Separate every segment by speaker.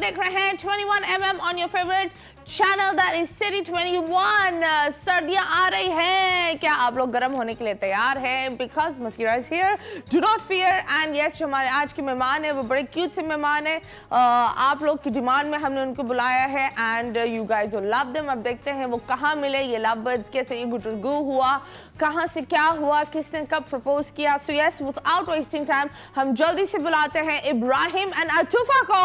Speaker 1: देख रहे हैं 21mm on your favourite channel that is city 21। सर्दियां आ रही हैं, क्या आप लोग गर्म होने के लिए तैयार हैं? Because Makira is here, do not fear. And yes, जो हमारे आज के मेहमान है वो बड़े क्यूट से मेहमान है। आप लोग की डिमांड में हमने उनको बुलाया है and you guys will love them. अब देखते हैं वो कहाँ मिले, ये लव बर्ड्स, कैसे ये गुटरगू हुआ, कहाँ से क्या हुआ, किसने कब प्रपोज किया। So yes, without wasting time हम जल्दी से बुलाते हैं इब्राहिम एंड अतुफा को।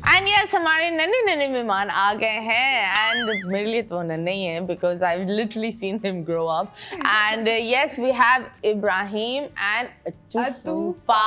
Speaker 1: एंड यस, हमारे नन्हे नन्हे मेहमान आ गए हैं एंड मेरे लिए तो नन्हे ही हैं because I literally seen him grow up. And yes, we have Ibrahim and Atufa.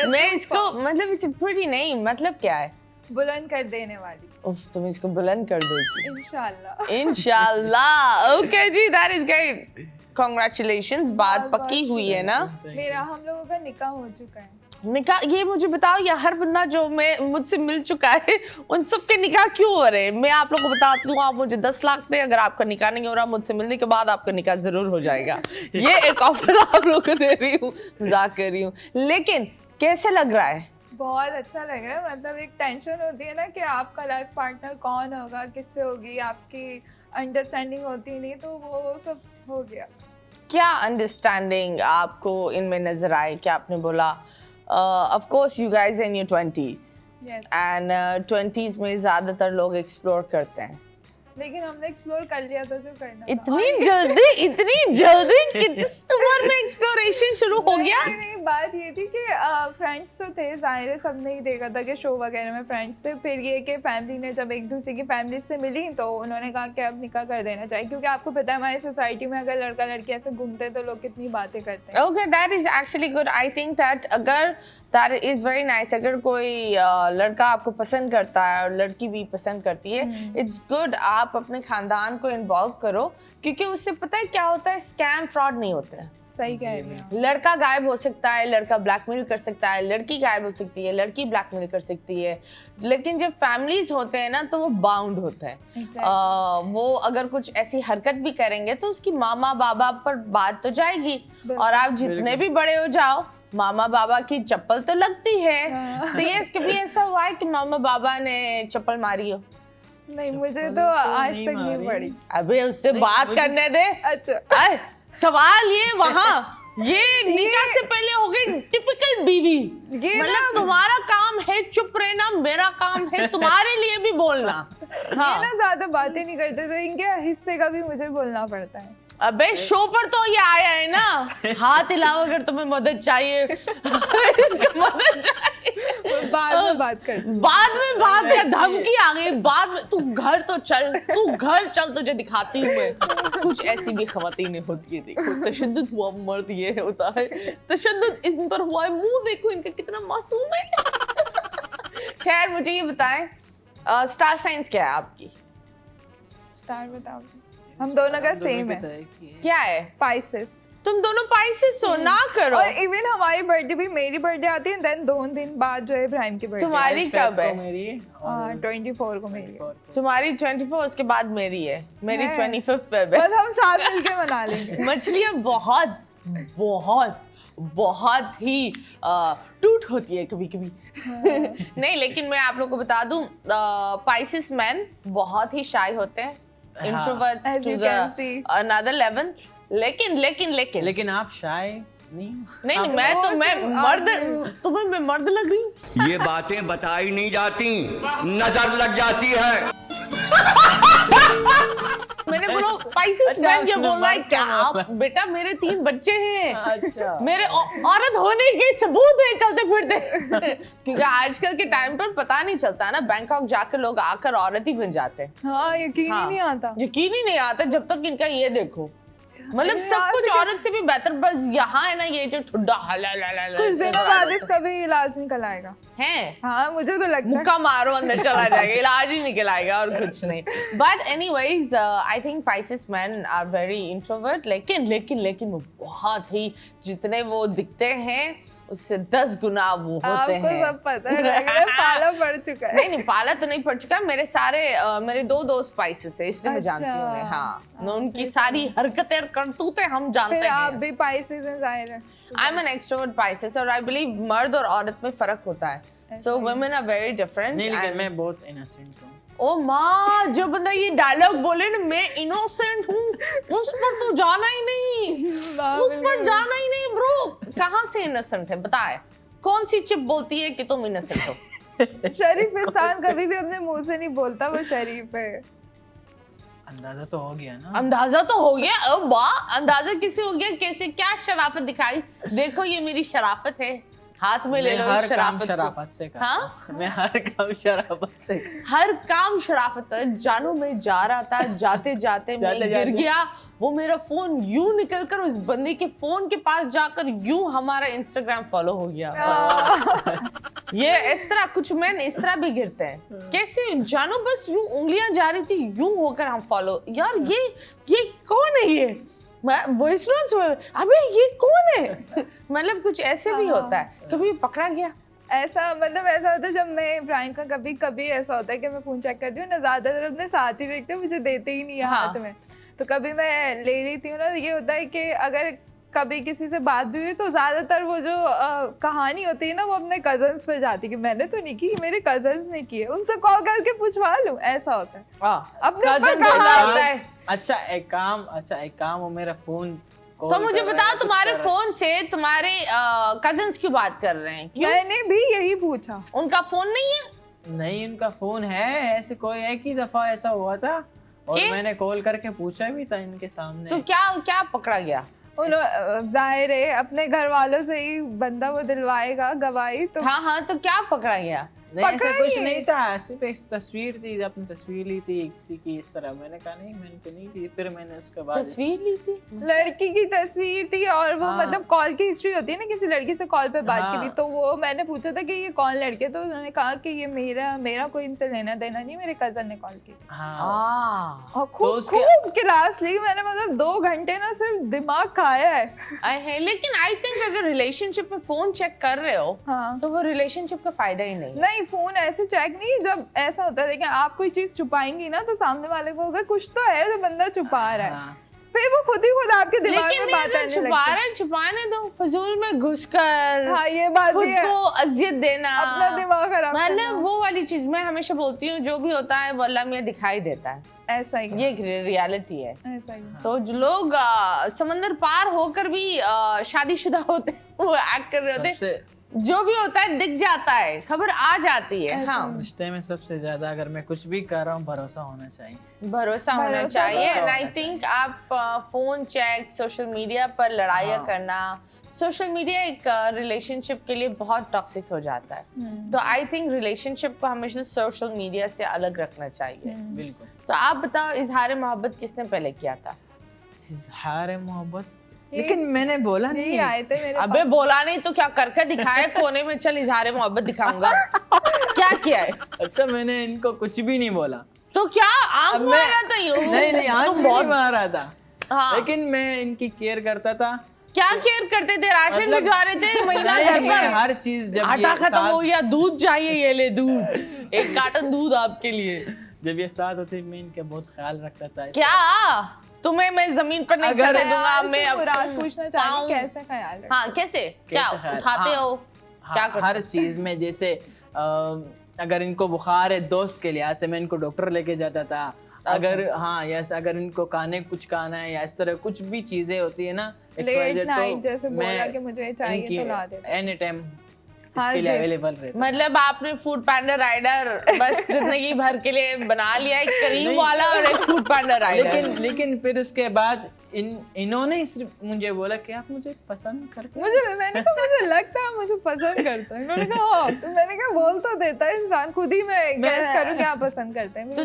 Speaker 1: मैं इसको मतलब इट्स प्रीटी नेम, मतलब क्या है?
Speaker 2: बुलंद कर देने वाली।
Speaker 1: उफ, तुम इसको बुलंद कर दोगी
Speaker 2: इंशाल्लाह।
Speaker 1: इंशाल्लाह। ओके जी, दैट इज ग्रेट, कांग्रेचुलेशंस। बात पक्की हुई है ना?
Speaker 2: मेरा हम लोगों का निकाह हो चुका है।
Speaker 1: निकाह? ये मुझे बताओ, या हर बंदा जो मुझसे मिल चुका है उन सब के निकाह क्यों हो रहे हैं? मैं आप लोगों को बताती हूँ, आप मुझे 10 लाख पे, अगर आपका निकाह नहीं हो रहा मुझसे मिलने के बाद आपका निकाह जरूर हो जाएगा। ये एक ऑफर आप लोगों को दे रही हूँ, मजाक कर रही हूँ। लेकिन कैसे लग रहा है?
Speaker 2: बहुत अच्छा लग रहा है। मतलब एक टेंशन होती है ना कि आपका लाइफ पार्टनर कौन होगा, किससे होगी, आपकी अंडरस्टैंडिंग होती नहीं, तो वो सब हो गया।
Speaker 1: क्या अंडरस्टैंडिंग आपको इनमें नजर आए? क्या आपने बोला? Of course you guys in your 20s,
Speaker 2: yes.
Speaker 1: and 20s में ज़्यादातर लोग एक्सप्लोर करते हैं,
Speaker 2: लेकिन हमने एक्सप्लोर कर लिया था जो करना था।
Speaker 1: इतनी जल्दी किस उम्र में एक्सप्लोरेशन शुरू हो गया?
Speaker 2: नहीं, बात ये थी कि फ्रेंड्स तो थे, जाहिर है सबने ही देखा था कि शो वगैरह में फ्रेंड्स थे। फिर ये कि फैमिली ने जब एक दूसरे की फैमिली से मिली तो उन्होंने कहा कि अब निकाह कर देना चाहिए, क्योंकि आपको पता है हमारी सोसाइटी में अगर लड़का लड़की ऐसे घूमते तो लोग कितनी बातें करते हैं।
Speaker 1: Okay, that is actually good. I think that अगर that is very nice, अगर कोई लड़का आपको पसंद करता है और लड़की भी पसंद करती है, it's good आप अपने खानदान को इन्वॉल्व करो, क्योंकि उससे पता है क्या होता है, स्कैम फ्रॉड नहीं होते हैं।
Speaker 2: सही कह रही हैं।
Speaker 1: लड़का गायब हो सकता है, लड़का ब्लैकमेल कर सकता है, लड़की गायब हो सकती है, लड़की ब्लैकमेल कर सकती है, लेकिन जब फैमिलीज होते हैं ना तो वो बाउंड होते हैं। वो अगर कुछ ऐसी हरकत भी करेंगे तो उसकी मामा बाबा पर बात तो जाएगी, और आप जितने भी बड़े हो जाओ मामा बाबा की चप्पल तो लगती है। So yes, कभी ऐसा हुआ है कि मामा बाबा ने चप्पल मारी हो?
Speaker 2: नहीं, मुझे तो आज तक नहीं पड़ी।
Speaker 1: अबे उससे बात करने दे।
Speaker 2: अच्छा,
Speaker 1: सवाल ये वहाँ ये निकाह से पहले हो गई टिपिकल बीवी। मतलब तुम्हारा काम है चुप रहना, मेरा काम है तुम्हारे लिए भी बोलना। हाँ,
Speaker 2: ये ना ज्यादा बातें नहीं करते तो इनके हिस्से का भी मुझे बोलना पड़ता है।
Speaker 1: अबे शो पर तो ये आया है ना, हाथ हिलाओ अगर तुम्हें मदद चाहिए। मदद चाहिए,
Speaker 2: बाद में बात कर।
Speaker 1: बाद में बात या धमकी आ गई बाद में। तू घर तो चल, तू घर चल, तुझे दिखाती हूँ मैं। कुछ ऐसी भी खवातीनें होती है, देखो तशद्दुद हुआ मर्द ये होता है, तशद्दुद इन पर हुआ है, मुंह देखो इनका कितना मासूम है। खैर मुझे ये बताएं, स्टार साइंस क्या है आपकी?
Speaker 2: स्टार बताओ। हम दोनों का सेम है।
Speaker 1: क्या है?
Speaker 2: पाइसेस।
Speaker 1: तुम दोनों पाइसेस हो? ना करो।
Speaker 2: और इवन हमारी बर्थडे भी, मेरी बर्थडे आती है देन 2 दिन बाद जो है इब्राहिम की बर्थडे।
Speaker 1: तुम्हारी कब है?
Speaker 2: 24 को मेरी है।
Speaker 1: तुम्हारी 24, उसके बाद मेरी है। मेरी 25 पे है।
Speaker 2: बस हम साथ मिलके मना लेंगे।
Speaker 1: मछलियाँ बहुत बहुत बहुत ही टूट होती है कभी कभी। नहीं, लेकिन मैं आप लोगों को बता दूं, पाइसेस मैन बहुत ही शाय होते हैं, introverts to the another level. लेकिन
Speaker 3: आप शाय
Speaker 1: नहीं, मैं मर्द, तुम्हें मैं मर्द लग रही हूँ?
Speaker 4: ये बातें बताई नहीं जाती, नजर लग जाती है।
Speaker 1: मैंने बोला पाइसेस मैन, ये बोल रहा है क्या? बेटा मेरे 3 बच्चे हैं। अच्छा। मेरे औरत होने के सबूत है चलते फिरते। क्योंकि आजकल के टाइम पर पता नहीं चलता ना, बैंकॉक जाकर लोग आकर औरत ही बन जाते हैं।
Speaker 2: हाँ, यकीन ही नहीं आता।
Speaker 1: यकीन ही नहीं आता जब तक इनका ये देखो, मतलब सब कुछ औरत से भी बेहतर। बस यहाँ है ना ये जो ठुड्डा,
Speaker 2: कुछ दिनों बाद इसका भी इलाज निकल आएगा।
Speaker 1: है?
Speaker 2: हाँ मुझे तो लगता है।
Speaker 1: मुक्का मारो अंदर चला जाएगा, इलाज ही निकल आएगा और कुछ नहीं। But anyways I think Pisces man are very introvert, लेकिन वो बहुत ही, जितने वो दिखते हैं उससे 10 गुना वो होते हैं।
Speaker 2: आपको सब पता है, लग रहा है पाला पड़ चुका है।
Speaker 1: नहीं पाला तो नहीं पड़ चुका, मेरे मेरे 2 दोस्त पाइसेस है, इसलिए मैं जानती हूँ उन्हें। हाँ, उनकी सारी हरकतें और करतूतें हम जानते
Speaker 2: फिर
Speaker 1: हैं।
Speaker 2: आप भी पाइसेस हैं ज़ाहिर है।
Speaker 1: I am an extrovert Pisces, और आई बिलीव मर्द और औरत में फर्क होता है। So women are very different.
Speaker 3: नहीं लेकिन मैं बहुत इनोसेंट हूँ।
Speaker 1: ओ माँ, जो बंदा ये डायलॉग बोले ना, मैं इनोसेंट हूँ, उस पर तो जाना ही नहीं, उस पर जाना ही नहीं ब्रो। कहाँ से इनोसेंट है बताए? कौन सी चिप बोलती है कि तुम इनोसेंट हो?
Speaker 2: शरीफ इंसान कभी भी अपने मुंह से नहीं बोलता वो शरीफ है।
Speaker 3: अंदाजा तो हो गया ना।
Speaker 1: अंदाजा तो हो गया। ओ वाह, अंदाजा किसे हो गया? कैसे, क्या शराफत दिखाई? देखो ये मेरी शराफत है, हाथ में ले लो
Speaker 3: हर काम
Speaker 1: शराफत
Speaker 3: शराफत से करता
Speaker 1: हाँ?
Speaker 3: हूँ। मैं हर काम शराफत से
Speaker 1: हर काम शराफत से। जानू मैं जा रहा था, जाते जाते मैं गिर गया, वो मेरा फोन यूं निकल कर उस बंदे के फोन के पास जाकर यूं हमारा इंस्टाग्राम फॉलो हो गया। ये इस तरह कुछ मैन इस तरह भी गिरते हैं। कैसे जानू, बस यूं उंगलियां जा रही थी, यूं होकर हम फॉलो। यार ये कौन है? ये वॉइस नोट्स, अबे ये कौन है? मतलब कुछ ऐसे भी होता है। कभी पकड़ा गया
Speaker 2: ऐसा, मतलब ऐसा होता है जब मैं प्राइम का कभी ऐसा होता है कि मैं फोन चेक करती हूँ ना, ज्यादातर अपने साथ ही रखते हैं, मुझे देते ही नहीं है हाथ में। तो कभी मैं ले लेती हूँ ना, ये होता है कि अगर कभी किसी से बात भी हुई तो ज्यादातर वो जो कहानी होती है ना, वो अपने कजन्स पे जाती है कि मैंने तो नहीं की, मेरे कजन्स ने की है, उनसे कॉल करके पूछवा लूं, ऐसा होता है। अपने ऊपर कहानी।
Speaker 3: अच्छा एक काम वो मेरा फोन।
Speaker 1: तो मुझे बताओ, तुम्हारे फोन से तुम्हारे कजिन्स क्यों बात कर रहे हैं? क्यों?
Speaker 2: मैंने भी यही पूछा।
Speaker 1: उनका फोन नहीं है?
Speaker 3: नहीं उनका फोन है, ऐसे कोई एक ही दफा ऐसा हुआ था और मैंने कॉल करके पूछा भी था इनके सामने।
Speaker 1: तो क्या पकड़ा गया?
Speaker 2: जाहिर है अपने घर वालों से ही बंदा वो दिलवाएगा गवाही। तो
Speaker 1: हाँ, तो क्या पकड़ा गया?
Speaker 3: नहीं ऐसा कुछ नहीं था, सिर्फ एक तस्वीर थी, अपनी तस्वीर ली थी किसी की इस तरह। मैंने कहा नहीं मैंने तो नहीं ली। फिर मैंने उसके बाद
Speaker 1: तस्वीर ली थी,
Speaker 2: लड़की की तस्वीर थी, और वो मतलब कॉल की हिस्ट्री होती है ना, किसी लड़की से कॉल पे बात की थी। तो वो मैंने पूछा था कि ये कौन लड़के, तो उन्होंने कहा कि ये मेरा कोई इनसे लेना देना नहीं, मेरे कजन ने कॉल की थी। और खूब क्लास ली मैंने, मतलब 2 घंटे ना सिर्फ दिमाग खाया है।
Speaker 1: लेकिन आई थिंक अगर रिलेशनशिप में फोन चेक कर रहे हो तो वो रिलेशनशिप का फायदा ही नहीं।
Speaker 2: फोन ऐसे चेक नहीं, जब ऐसा होता है कि आप कोई चीज छुपाएंगी ना, तो सामने वाले को अगर कुछ तो है जो बंदा छुपा रहा है, फिर वो खुद ही खुद आपके दिमाग में बात आने लगती।
Speaker 1: छुपाने दो, फजूल में घुसकर
Speaker 2: हाँ ये बात
Speaker 1: खुद
Speaker 2: भी है,
Speaker 1: को अजियत देना,
Speaker 2: अपना दिमाग खराब करना।
Speaker 1: मतलब वो वाली चीज मैं हमेशा बोलती हूँ, जो भी होता है वो अल्लाह में दिखाई देता है।
Speaker 2: ऐसा ही
Speaker 1: ये रियलिटी है।
Speaker 2: ऐसा ही।
Speaker 1: तो जो लोग समंदर पार होकर भी शादीशुदा होते हैं, वो एक्ट कर रहे होते हैं, जो भी होता है दिख जाता है, खबर आ जाती है। हाँ,
Speaker 3: रिश्ते में सबसे ज्यादा अगर मैं कुछ भी कर रहा हूँ भरोसा होना चाहिए।
Speaker 1: भरोसा होना चाहिए। एंड आई थिंक आप फोन चेक, सोशल मीडिया पर लड़ाइयाँ करना, सोशल मीडिया एक रिलेशनशिप के लिए बहुत टॉक्सिक हो जाता है। तो आई थिंक रिलेशनशिप को हमेशा सोशल मीडिया से अलग रखना चाहिए।
Speaker 3: बिल्कुल।
Speaker 1: तो आप बताओ, इजहार मोहब्बत किसने पहले किया था?
Speaker 3: इजहार मोहब्बत, लेकिन मैंने बोला नहीं।
Speaker 2: आए थे मेरे
Speaker 1: अबे बोला नहीं तो क्या करके दिखाया? कोने में चल इजहार मोहब्बत दिखाऊंगा। क्या किया है?
Speaker 3: अच्छा मैंने इनको कुछ भी नहीं बोला।
Speaker 1: तो क्या आंख मारा था?
Speaker 3: नहीं आंख नहीं मारा था।
Speaker 1: हाँ।
Speaker 3: लेकिन मैं इनकी केयर करता था।
Speaker 1: क्या केयर करते थे? राशन भिजवा रहे थे महीना घर पर?
Speaker 3: हर चीज, जब
Speaker 1: आटा खत्म हो गया, दूध चाहिए, ये ले दूध, 1 कार्टन दूध आपके लिए।
Speaker 3: जब ये साथ होते मैं इनका बहुत ख्याल रखता था।
Speaker 1: क्या तुम्हें मैं जमीन पर नहीं चढ़ने दूंगा? मैं
Speaker 2: पूछना चाहती कैसे ख्याल रखते?
Speaker 1: हाँ कैसे, क्या उठाते हो? क्या करते?
Speaker 3: हर चीज में, जैसे अगर इनको बुखार है, दोस्त के लिहाज से मैं इनको डॉक्टर लेके जाता था। अगर अगर इनको कुछ खाना है या इस तरह कुछ भी चीजें होती है ना,
Speaker 2: लेट नाइट जैसे बोला कि मुझे चाहिए तो ला देता।
Speaker 3: एनी टाइम इसके लिए अवेलेबल रहता।
Speaker 1: मतलब आपने फूड पांडा राइडर बस जिंदगी भर के लिए बना लिया, एक करीम वाला और एक फूड पांडा राइडर।
Speaker 3: लेकिन फिर उसके बाद इन्होंने सिर्फ मुझे बोला कि आप मुझे पसंद करते हैं।
Speaker 2: मैंने कहा मुझे लगता है मुझे पसंद करता है। इन्होंने कहा हाँ, तो मैंने कहा बोल तो देता है इंसान, खुद ही मैं गैस करूं क्या पसंद करते हैं।
Speaker 1: तो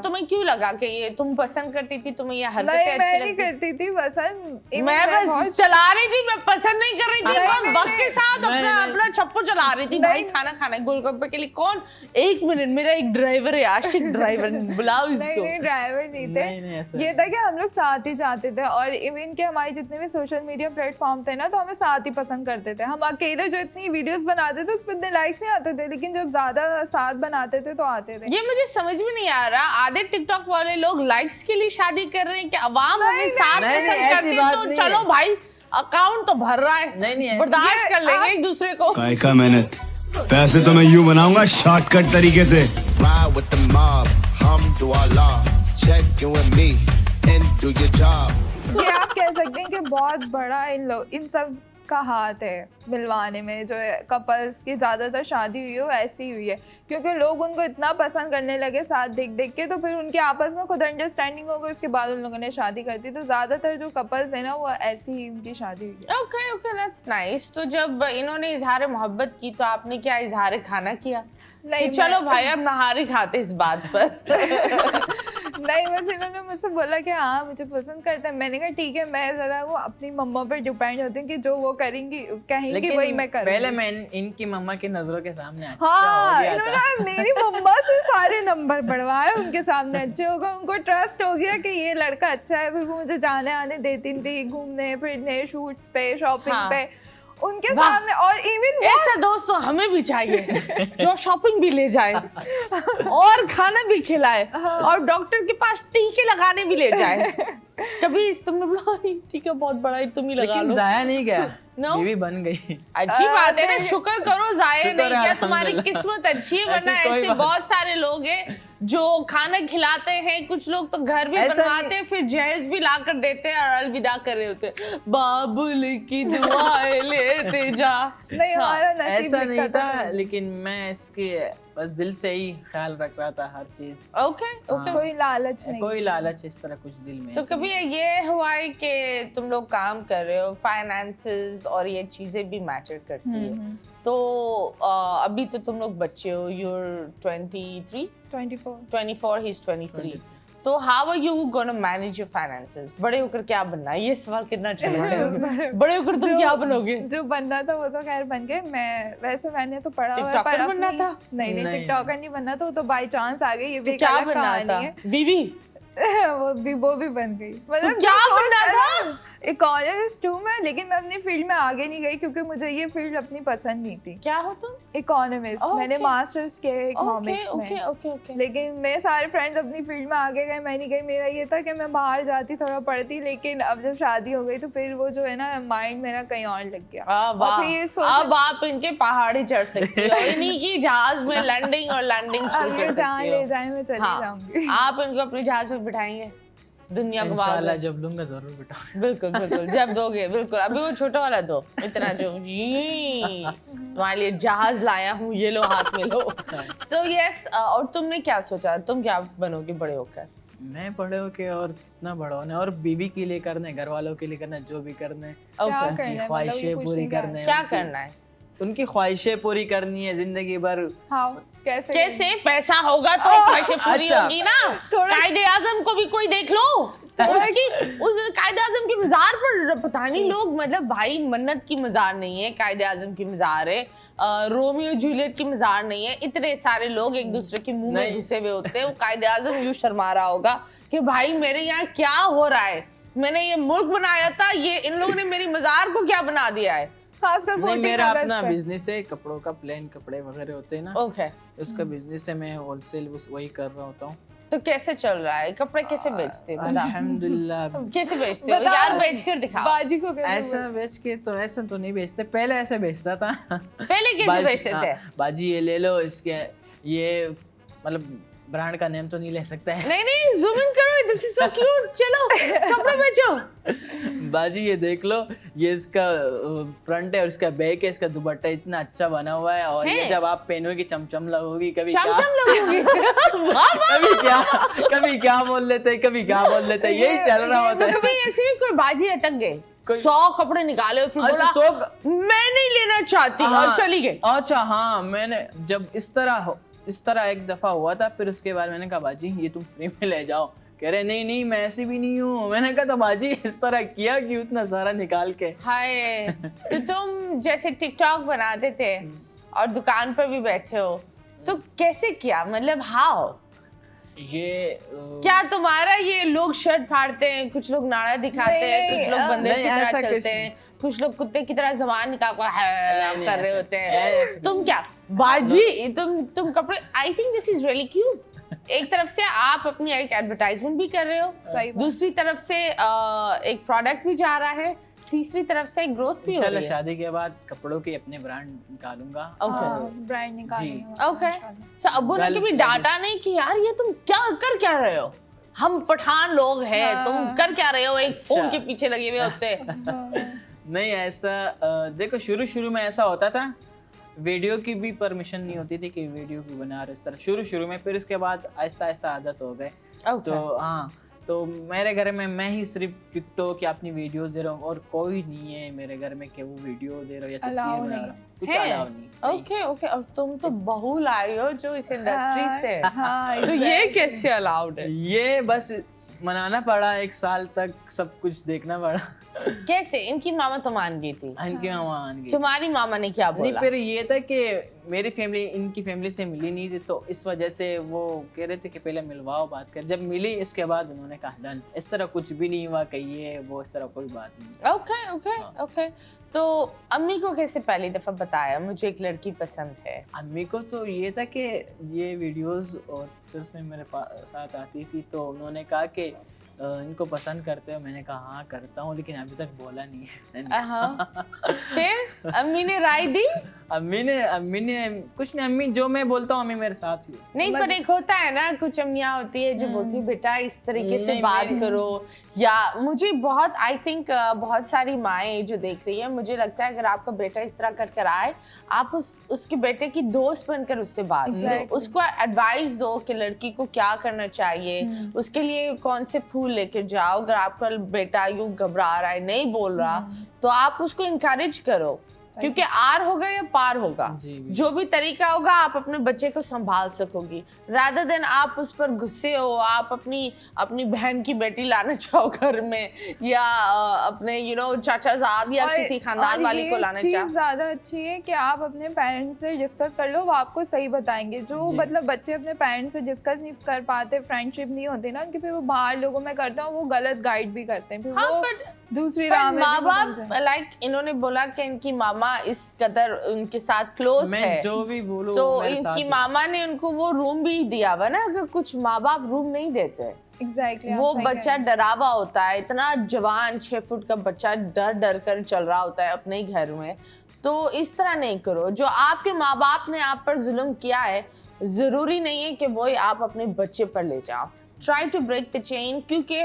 Speaker 1: तुम्हें क्यों लगा कि ये तुम पसंद करती थी? तुम्हें ये हरकतें अच्छी लगती?
Speaker 2: मैं नहीं करती थी पसंद,
Speaker 1: मैं बस चला रही थी, मैं पसंद नहीं कर रही थी। वक्त के साथ अपना छप्पो चला रही थी भाई खाना खाना है गोलगप्पे के लिए कौन 1 मिनट मेरा एक ड्राइवर है आशिक ड्राइवर बुलाओ इसको
Speaker 2: नहीं ड्राइवर नहीं
Speaker 3: नहीं,
Speaker 2: थे
Speaker 3: ऐसा
Speaker 2: ये था कि हम लोग साथ ही जाते थे और इवन के हमारे जितने भी सोशल मीडिया प्लेटफॉर्म थे ना तो हमें साथ ही पसंद करते थे हम अकेले जो इतनी वीडियोस बनाते थे उस पर इतने लाइक्स नहीं आते थे लेकिन जब ज्यादा साथ बनाते थे तो आते थे
Speaker 1: ये मुझे समझ में नहीं आ रहा आधे टिकटॉक वाले लोग लाइक्स के लिए शादी कर रहे हैं कि अवाम हमें साथ
Speaker 3: नहीं,
Speaker 1: पसंद
Speaker 3: ऐसी
Speaker 1: करती है
Speaker 3: बात
Speaker 1: तो
Speaker 3: नहीं
Speaker 1: चलो
Speaker 3: है।
Speaker 1: भाई अकाउंट तो भर रहा है
Speaker 3: नहीं, ऐसी-
Speaker 1: बर्दाश्त कर लेंगे एक दूसरे को
Speaker 5: काय का मेहनत पैसे तो मैं यूं बनाऊंगा शॉर्टकट तरीके से
Speaker 6: Ride with the mob, hum do Allah. Check you and me, and do your job.
Speaker 2: ये आप कह सकते हैं कि बहुत बड़ा इन सब का हाथ है मिलवाने में जो कपल्स की ज़्यादातर शादी हुई है वो ऐसी हुई है क्योंकि लोग उनको इतना पसंद करने लगे साथ देख देख के तो फिर उनके आपस में खुद अंडरस्टैंडिंग हो गई उसके बाद उन लोगों ने शादी कर दी तो ज़्यादातर जो कपल्स है ना वो ऐसी ही उनकी शादी हुई है
Speaker 1: ओके ओके दैट्स नाइस तो जब इन्होंने इजहार मोहब्बत की तो आपने क्या इजहार खाना किया
Speaker 2: नहीं
Speaker 1: कि चलो भाई अब नहारी खाते इस बात पर
Speaker 2: नहीं बस इन्होंने मुझसे बोला कि हाँ मुझे पसंद करता है मैंने कहा ठीक है मैं ज़रा वो अपनी मम्मा पर डिपेंड होती हूँ कि जो वो करेंगी कहेंगी
Speaker 3: लेकिन
Speaker 2: वही मैं करूँगी
Speaker 3: पहले मैं इनकी मम्मा की नजरों के सामने अच्छा
Speaker 2: हाँ
Speaker 3: हो गया था।
Speaker 2: इन्होंने मेरी मम्मा से सारे नंबर बढ़वाए उनके सामने अच्छे हो गए उनको ट्रस्ट हो गया कि ये लड़का अच्छा है फिर वो मुझे जाने आने देती थी घूमने फिरने शूट्स पे शॉपिंग
Speaker 1: हाँ।
Speaker 2: पे उनके
Speaker 1: वाह।
Speaker 2: सामने और इवन
Speaker 1: ऐसा दोस्त तो हमें भी चाहिए जो शॉपिंग भी ले जाए और खाना भी खिलाए और डॉक्टर के पास टीके लगाने भी ले जाए कभी इस तुमने बोला टीका बहुत बड़ा है तुम ही लगा
Speaker 3: लेकिन
Speaker 1: लो
Speaker 3: जाया नहीं गया
Speaker 1: No?
Speaker 3: बीवी बन गई
Speaker 1: अच्छी बात है ना शुक्र करो जाया
Speaker 3: शुक्र
Speaker 1: नहीं
Speaker 3: है,
Speaker 1: किया तुम्हारी
Speaker 3: अल्हम्दुलिल्लाह।
Speaker 1: किस्मत अच्छी है वरना
Speaker 3: ऐसी कोई
Speaker 1: ऐसे
Speaker 3: बात-
Speaker 1: बहुत सारे लोग हैं जो खाना खिलाते हैं कुछ लोग तो घर भी
Speaker 3: ऐसा
Speaker 1: बनवाते हैं फिर जहेज भी ला कर देते हैं और अलविदा कर रहे होते हैं बाबुल की दुआएं लेते जा
Speaker 2: नहीं
Speaker 1: हाँ,
Speaker 2: हमारा नसीब
Speaker 3: ऐसा
Speaker 2: लिखा
Speaker 3: नहीं था
Speaker 2: तो।
Speaker 3: लेकिन मैं इसके बस दिल से ही ख्याल रख रहा था हर चीज
Speaker 1: ओके ओके
Speaker 2: कोई लालच नहीं
Speaker 3: कोई लालच इस तरह कुछ दिल में
Speaker 1: तो
Speaker 3: ऐसा
Speaker 1: कभी ये हुआ है कि तुम लोग काम कर रहे हो फाइनेंसेस और ये चीजें भी मैटर करती है तो अभी तो तुम लोग बच्चे हो यूर 23
Speaker 2: 24
Speaker 1: 24 ही 23 तो how are you gonna manage your finances बड़े होकर क्या बनना है ये सवाल कितना चल रहा है बड़े होकर तुम क्या बनोगे
Speaker 2: जो बनना था वो तो खैर बन गए मैं वैसे मैंने तो पढ़ा हुआ है
Speaker 1: टिकटॉकर
Speaker 2: पर
Speaker 1: बनना
Speaker 2: अपनी-
Speaker 1: था?
Speaker 2: नहीं
Speaker 3: नहीं।
Speaker 2: टिकटॉकर नहीं बनना था वो तो बाय चांस आ गई ये भी
Speaker 1: तो
Speaker 2: एक
Speaker 1: क्या
Speaker 2: अलग
Speaker 1: बनना
Speaker 2: कहानी
Speaker 1: था
Speaker 2: है
Speaker 1: बीवी
Speaker 2: वो भी बन गई मतलब
Speaker 1: क्या बनना था?
Speaker 2: इकोनॉमिस्ट हूँ मैं लेकिन मैं अपनी फील्ड में आगे नहीं गई क्योंकि मुझे ये फील्ड अपनी पसंद नहीं थी
Speaker 1: क्या हो तुम
Speaker 2: इकोनॉमिस्ट
Speaker 1: Okay.
Speaker 2: मैंने मास्टर्स किया
Speaker 1: ओके
Speaker 2: इकोनॉमिक्स
Speaker 1: ओके
Speaker 2: में
Speaker 1: ओके ओके
Speaker 2: लेकिन मेरे सारे फ्रेंड्स अपनी फील्ड में आगे गए मैं नहीं गई मेरा ये था कि मैं बाहर जाती थोड़ा पढ़ती लेकिन अब जब शादी हो गई तो फिर वो जो है ना माइंड मेरा कहीं और लग गया और फिर ये
Speaker 1: अब आप इनके पहाड़ी चढ़ सकती हो इन्हीं की जहाज में लैंडिंग और लैंडिंग शुरू
Speaker 2: अब
Speaker 1: कर
Speaker 2: ये जहाँ
Speaker 1: सकती
Speaker 2: ले
Speaker 1: हो
Speaker 2: जाए मैं चली
Speaker 1: हाँ
Speaker 2: जाऊंगी
Speaker 1: आप इनको अपनी जहाज में बिठाएंगे दुनिया को
Speaker 3: इंशाल्लाह
Speaker 1: बाहर
Speaker 3: जब लूंगा जरूर बेटा
Speaker 1: बिल्कुल बिल्कुल जब दोगे बिल्कुल अभी वो छोटा वाला दो इतना जो ये तुम्हारे लिए जहाज लाया हूँ ये लो हाथ में लो सो यस और तुमने क्या सोचा तुम क्या बनोगे बड़े होकर
Speaker 3: मैं बड़े होके और कितना बड़ा होने और बीवी के लिए करने घर वालों के लिए करना जो भी करने
Speaker 2: क्या
Speaker 1: ओके
Speaker 2: करना है मतलब ये
Speaker 3: ख्वाहिशें
Speaker 2: पूछने
Speaker 3: पूरी
Speaker 2: का है।
Speaker 3: करने
Speaker 1: क्या
Speaker 3: उनकी-
Speaker 1: करना है
Speaker 3: उनकी ख्वाहिशें पूरी करनी है जिंदगी भर
Speaker 2: हाँ कैसे
Speaker 1: कैसे पैसा होगा तो ख्वाहिशें पूरी
Speaker 3: अच्छा।
Speaker 1: होगी ना
Speaker 2: थोड़ा-
Speaker 1: कायदे आजम को भी कोई देख लो उसकी उस कायदे आजम की मजार पर पता नहीं लोग मतलब भाई मन्नत की मजार नहीं है कायदे आजम की मजार है रोमियो जूलियट की मजार नहीं है इतने सारे लोग एक दूसरे के मुंह में
Speaker 3: नहीं।
Speaker 1: घुसे हुए होते हैं वो कायदे आजम यूं शर्मा रहा होगा कि भाई मेरे यहाँ क्या हो रहा है मैंने ये मुल्क बनाया था ये इन लोगों ने मेरी मजार को क्या बना दिया है
Speaker 2: खासकर
Speaker 3: नहीं
Speaker 2: 14
Speaker 3: मेरा
Speaker 2: अगस्त
Speaker 3: अपना
Speaker 2: पे।
Speaker 3: बिजनेस है कपड़ों का प्लेन कपड़े वगैरह होते हैं ना
Speaker 1: ओके
Speaker 3: उसका बिजनेस है मैं होलसेल वही कर रहा होता हूँ
Speaker 1: तो कैसे चल रहा है कपड़े कैसे बेचते हो बता
Speaker 3: अल्हम्दुलिल्लाह
Speaker 1: कैसे बेचते हो
Speaker 2: बताओ।
Speaker 1: यार बेच कर दिखाओ
Speaker 2: बाजी को कैसे
Speaker 3: ऐसा बेच के तो ऐसा तो नहीं बेचते पहले ऐसे बेचता था
Speaker 1: पहले कैसे बेचते थे
Speaker 3: बाजी ये ले लो इसके ये मतलब ब्रांड का नेम तो नहीं ले सकता है
Speaker 1: नहीं नहीं जूम इन करो दिस इज सो क्यूट चलो कपड़े बेचो
Speaker 3: बाजी ये देख लो ये इसका फ्रंट है और इसका बैक है इसका दुपट्टा इतना अच्छा बना हुआ है और ये
Speaker 1: है?
Speaker 3: जब आप पहनोगी चमचम लगोगी कभी क्या
Speaker 1: चमचम लगोगी वाह वाह
Speaker 3: कभी क्या बोल लेते हैं कभी क्या बोल लेते हैं यही चल रहा होता
Speaker 1: तो
Speaker 3: है
Speaker 1: कभी ऐसे ही कोई बाजी अटक गए
Speaker 3: कोई-
Speaker 1: 100 कपड़े निकाले और फिर
Speaker 3: अच्छा
Speaker 1: बोला
Speaker 3: 100
Speaker 1: मैं नहीं लेना चाहती और
Speaker 3: हाँ,
Speaker 1: चली गई
Speaker 3: अच्छा हाँ मैंने जब इस तरह एक दफा हुआ था फिर उसके बाद मैंने कहा बाजी ये तुम फ्री में ले जाओ कह रहे नहीं नहीं मैं ऐसी भी नहीं हूँ मैंने कहा तो बाजी इस तरह किया क्यों इतना सारा निकाल के
Speaker 1: हाय तो तुम जैसे टिकटॉक बनाते थे और दुकान पर भी बैठे हो, तो कैसे किया, मतलब हाउ?
Speaker 3: ये
Speaker 1: क्या तुम्हारा ये लोग शर्ट फाड़ते हैं, कुछ लोग नाड़ा दिखाते हैं,
Speaker 2: नहीं,
Speaker 1: कुछ लोग बंदर
Speaker 3: नहीं,
Speaker 1: की तरह
Speaker 3: ऐसा कुछ
Speaker 1: चलते हैं, कुछ लोग कुत्ते की तरह जबान निकाल कर
Speaker 3: नहीं,
Speaker 1: कर रहे
Speaker 3: ऐसा-
Speaker 1: होते
Speaker 3: ऐसा
Speaker 1: हैं,
Speaker 3: कुछ
Speaker 1: तुम क्या बाजी, तुम कपड़े, I think this is really cute. एक तरफ से आप अपनी एक एडवर्टाइजमेंट भी कर रहे हो,
Speaker 2: सही बात।
Speaker 1: दूसरी तरफ से एक प्रोडक्ट भी जा रहा है, तीसरी तरफ से ग्रोथ भी हो
Speaker 3: इंशाल्लाह
Speaker 1: रही है।
Speaker 3: शादी के बाद कपड़ों के अपने ब्रांड निकालूंगा।
Speaker 1: ओके
Speaker 2: ब्रांड निकालेंगे।
Speaker 1: ओके, सो अब्बू ने
Speaker 3: Girls,
Speaker 1: कभी डांटा नहीं कि यार ये तुम क्या रहे हो, हम पठान लोग हैं, तुम कर क्या रहे हो एक फोन
Speaker 3: अच्छा।
Speaker 1: के पीछे लगे हुए होते।
Speaker 3: नहीं ऐसा देखो शुरू में ऐसा होता था, वीडियो की भी परमिशन नहीं होती थी कि वीडियो भी बना रहे इस तरह शुरू में, फिर उसके बाद आहिस्ता आहिस्ता आदत हो गए। तो हाँ, तो मेरे घर में मैं ही सिर्फ टिकटॉक या अपनी वीडियोस दे रहा हूँ और कोई नहीं है मेरे घर में कि वो वीडियो दे रहा हो या तस्वीर
Speaker 2: Allow
Speaker 3: बना
Speaker 2: नहीं।
Speaker 3: रहा हूँ, कुछ
Speaker 1: है?
Speaker 3: अलाउ नहीं।
Speaker 1: ओके ओके, और तुम तो बहू लाई हो जो इस इंडस्ट्री से,
Speaker 2: हाँ,
Speaker 1: तो ये कैसे अलाउड है?
Speaker 3: ये बस मनाना पड़ा, 1 साल तक सब कुछ देखना पड़ा।
Speaker 1: कैसे? इनकी मामा तो मान गई थी,
Speaker 3: इनकी मामा मान गई।
Speaker 1: तुम्हारी मामा ने क्या
Speaker 3: नहीं
Speaker 1: बोला?
Speaker 3: फिर ये था कि मेरी फैमिली इनकी फैमिली से मिली नहीं थी, तो इस वजह से वो कह रहे थे कि पहले मिलवाओ, बात कर। जब मिली इसके बाद उन्होंने कहा डन, इस तरह कुछ भी नहीं हुआ कहिए वो, इस तरह कोई बात नहीं।
Speaker 1: ओके ओके ओके, तो अम्मी को कैसे पहली दफा बताया मुझे एक लड़की पसंद है?
Speaker 3: अम्मी को तो ये था कि ये वीडियोस और पिक्चर्स में मेरे साथ आती थी, तो उन्होंने कहा कि इनको पसंद करते हो? मैंने कहा हाँ करता हूँ, लेकिन अभी तक बोला नहीं है।
Speaker 1: हाँ। फिर अम्मी ने राय दी?
Speaker 3: अम्मी ने कुछ नहीं, अम्मी जो मैं बोलता हूँ अम्मी मेरे साथ ही।
Speaker 1: नहीं, पर एक होता है ना, कुछ अम्मियाँ होती है जो बोलती है बेटा इस तरीके से
Speaker 3: नहीं,
Speaker 1: बात करो, या मुझे बहुत आई थिंक बहुत सारी माएँ जो देख रही हैं, मुझे लगता है अगर आपका बेटा इस तरह कर कर आए, आप उसके बेटे की दोस्त बनकर उससे बात करो, उसको एडवाइस दो कि लड़की को क्या करना चाहिए, उसके लिए कौन से फूल लेकर जाओ। अगर आपका बेटा यूं घबरा रहा है, नहीं बोल रहा, तो आप उसको इनकरेज करो, क्योंकि आर होगा या पार होगा, जो भी तरीका होगा आप अपने बच्चे को संभाल सकोगी, रादर देन आप उस पर गुस्से हो, आप अपनी बहन की बेटी लाना चाहो घर में, या अपने चाचा साहब या किसी खानदान वाली को लाना चाहो।
Speaker 2: चीज़ ज़्यादा अच्छी है कि आप अपने पेरेंट्स से डिस्कस कर लो, वो आपको सही बताएंगे। जो मतलब बच्चे अपने पेरेंट्स से डिस्कस नहीं कर पाते, फ्रेंडशिप नहीं होती ना उनकी, फिर वो बाहर लोगों में करते हैं, वो गलत गाइड भी करते हैं, फिर
Speaker 1: हाँ,
Speaker 2: वो दूसरी राह में
Speaker 1: माँ
Speaker 2: भी
Speaker 1: बाप
Speaker 2: निकल जाए।
Speaker 1: लाइक इन्होंने बोला कि इनकी मामा इस कदर उनके साथ क्लोज
Speaker 3: मैं
Speaker 1: है,
Speaker 3: जो भी बोलूं
Speaker 1: तो
Speaker 3: मेरे साथ
Speaker 1: इनकी
Speaker 3: ही।
Speaker 1: मामा ने उनको वो रूम भी दिया हुआ ना, अगर कुछ माँ बाप रूम नहीं देते,
Speaker 2: Exactly,
Speaker 1: वो
Speaker 2: आप सही कह
Speaker 1: बच्चा
Speaker 2: रहे हैं।
Speaker 1: डरावा होता है, इतना जवान 6 फुट का बच्चा डर कर चल रहा होता है अपने ही घर में, तो इस तरह नहीं करो। जो आपके माँ बाप ने आप पर जुल्म किया है, जरूरी नहीं है कि वो आप अपने बच्चे पर ले जाओ। Try to break the chain, क्योंकि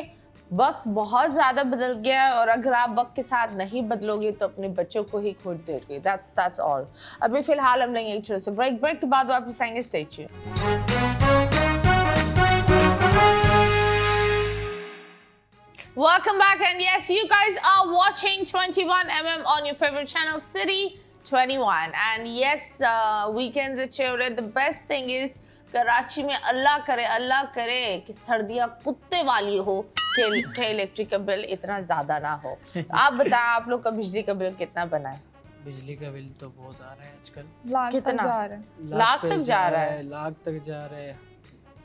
Speaker 1: वक्त बहुत ज़्यादा बदल गया है, और अगर आप वक्त के साथ नहीं बदलोगे तो अपने बच्चों को ही खोट दोगे। That's all. अभी फिलहाल हम लेंगे एक छोटे से ब्रेक के बाद वापस आएंगे। Stay tuned. Welcome back, and yes, you guys are watching 21mm on your favorite channel, City 21. And yes, weekends are chill. The best thing is Karachi में अल्लाह करे कि सर्दियाँ कुत्ते वाली हो, कि इलेक्ट्रिक का बिल इतना ज्यादा ना हो। आप बताएं, आप लोग का बिजली का बिल कितना बना है?
Speaker 3: बिजली का बिल तो बहुत आ रहा है आजकल।
Speaker 2: लाख तक
Speaker 1: कितना?
Speaker 2: जा रहा है।
Speaker 1: लाख
Speaker 3: पे
Speaker 1: तक जा रहा है?
Speaker 3: लाख तक जा रहा है।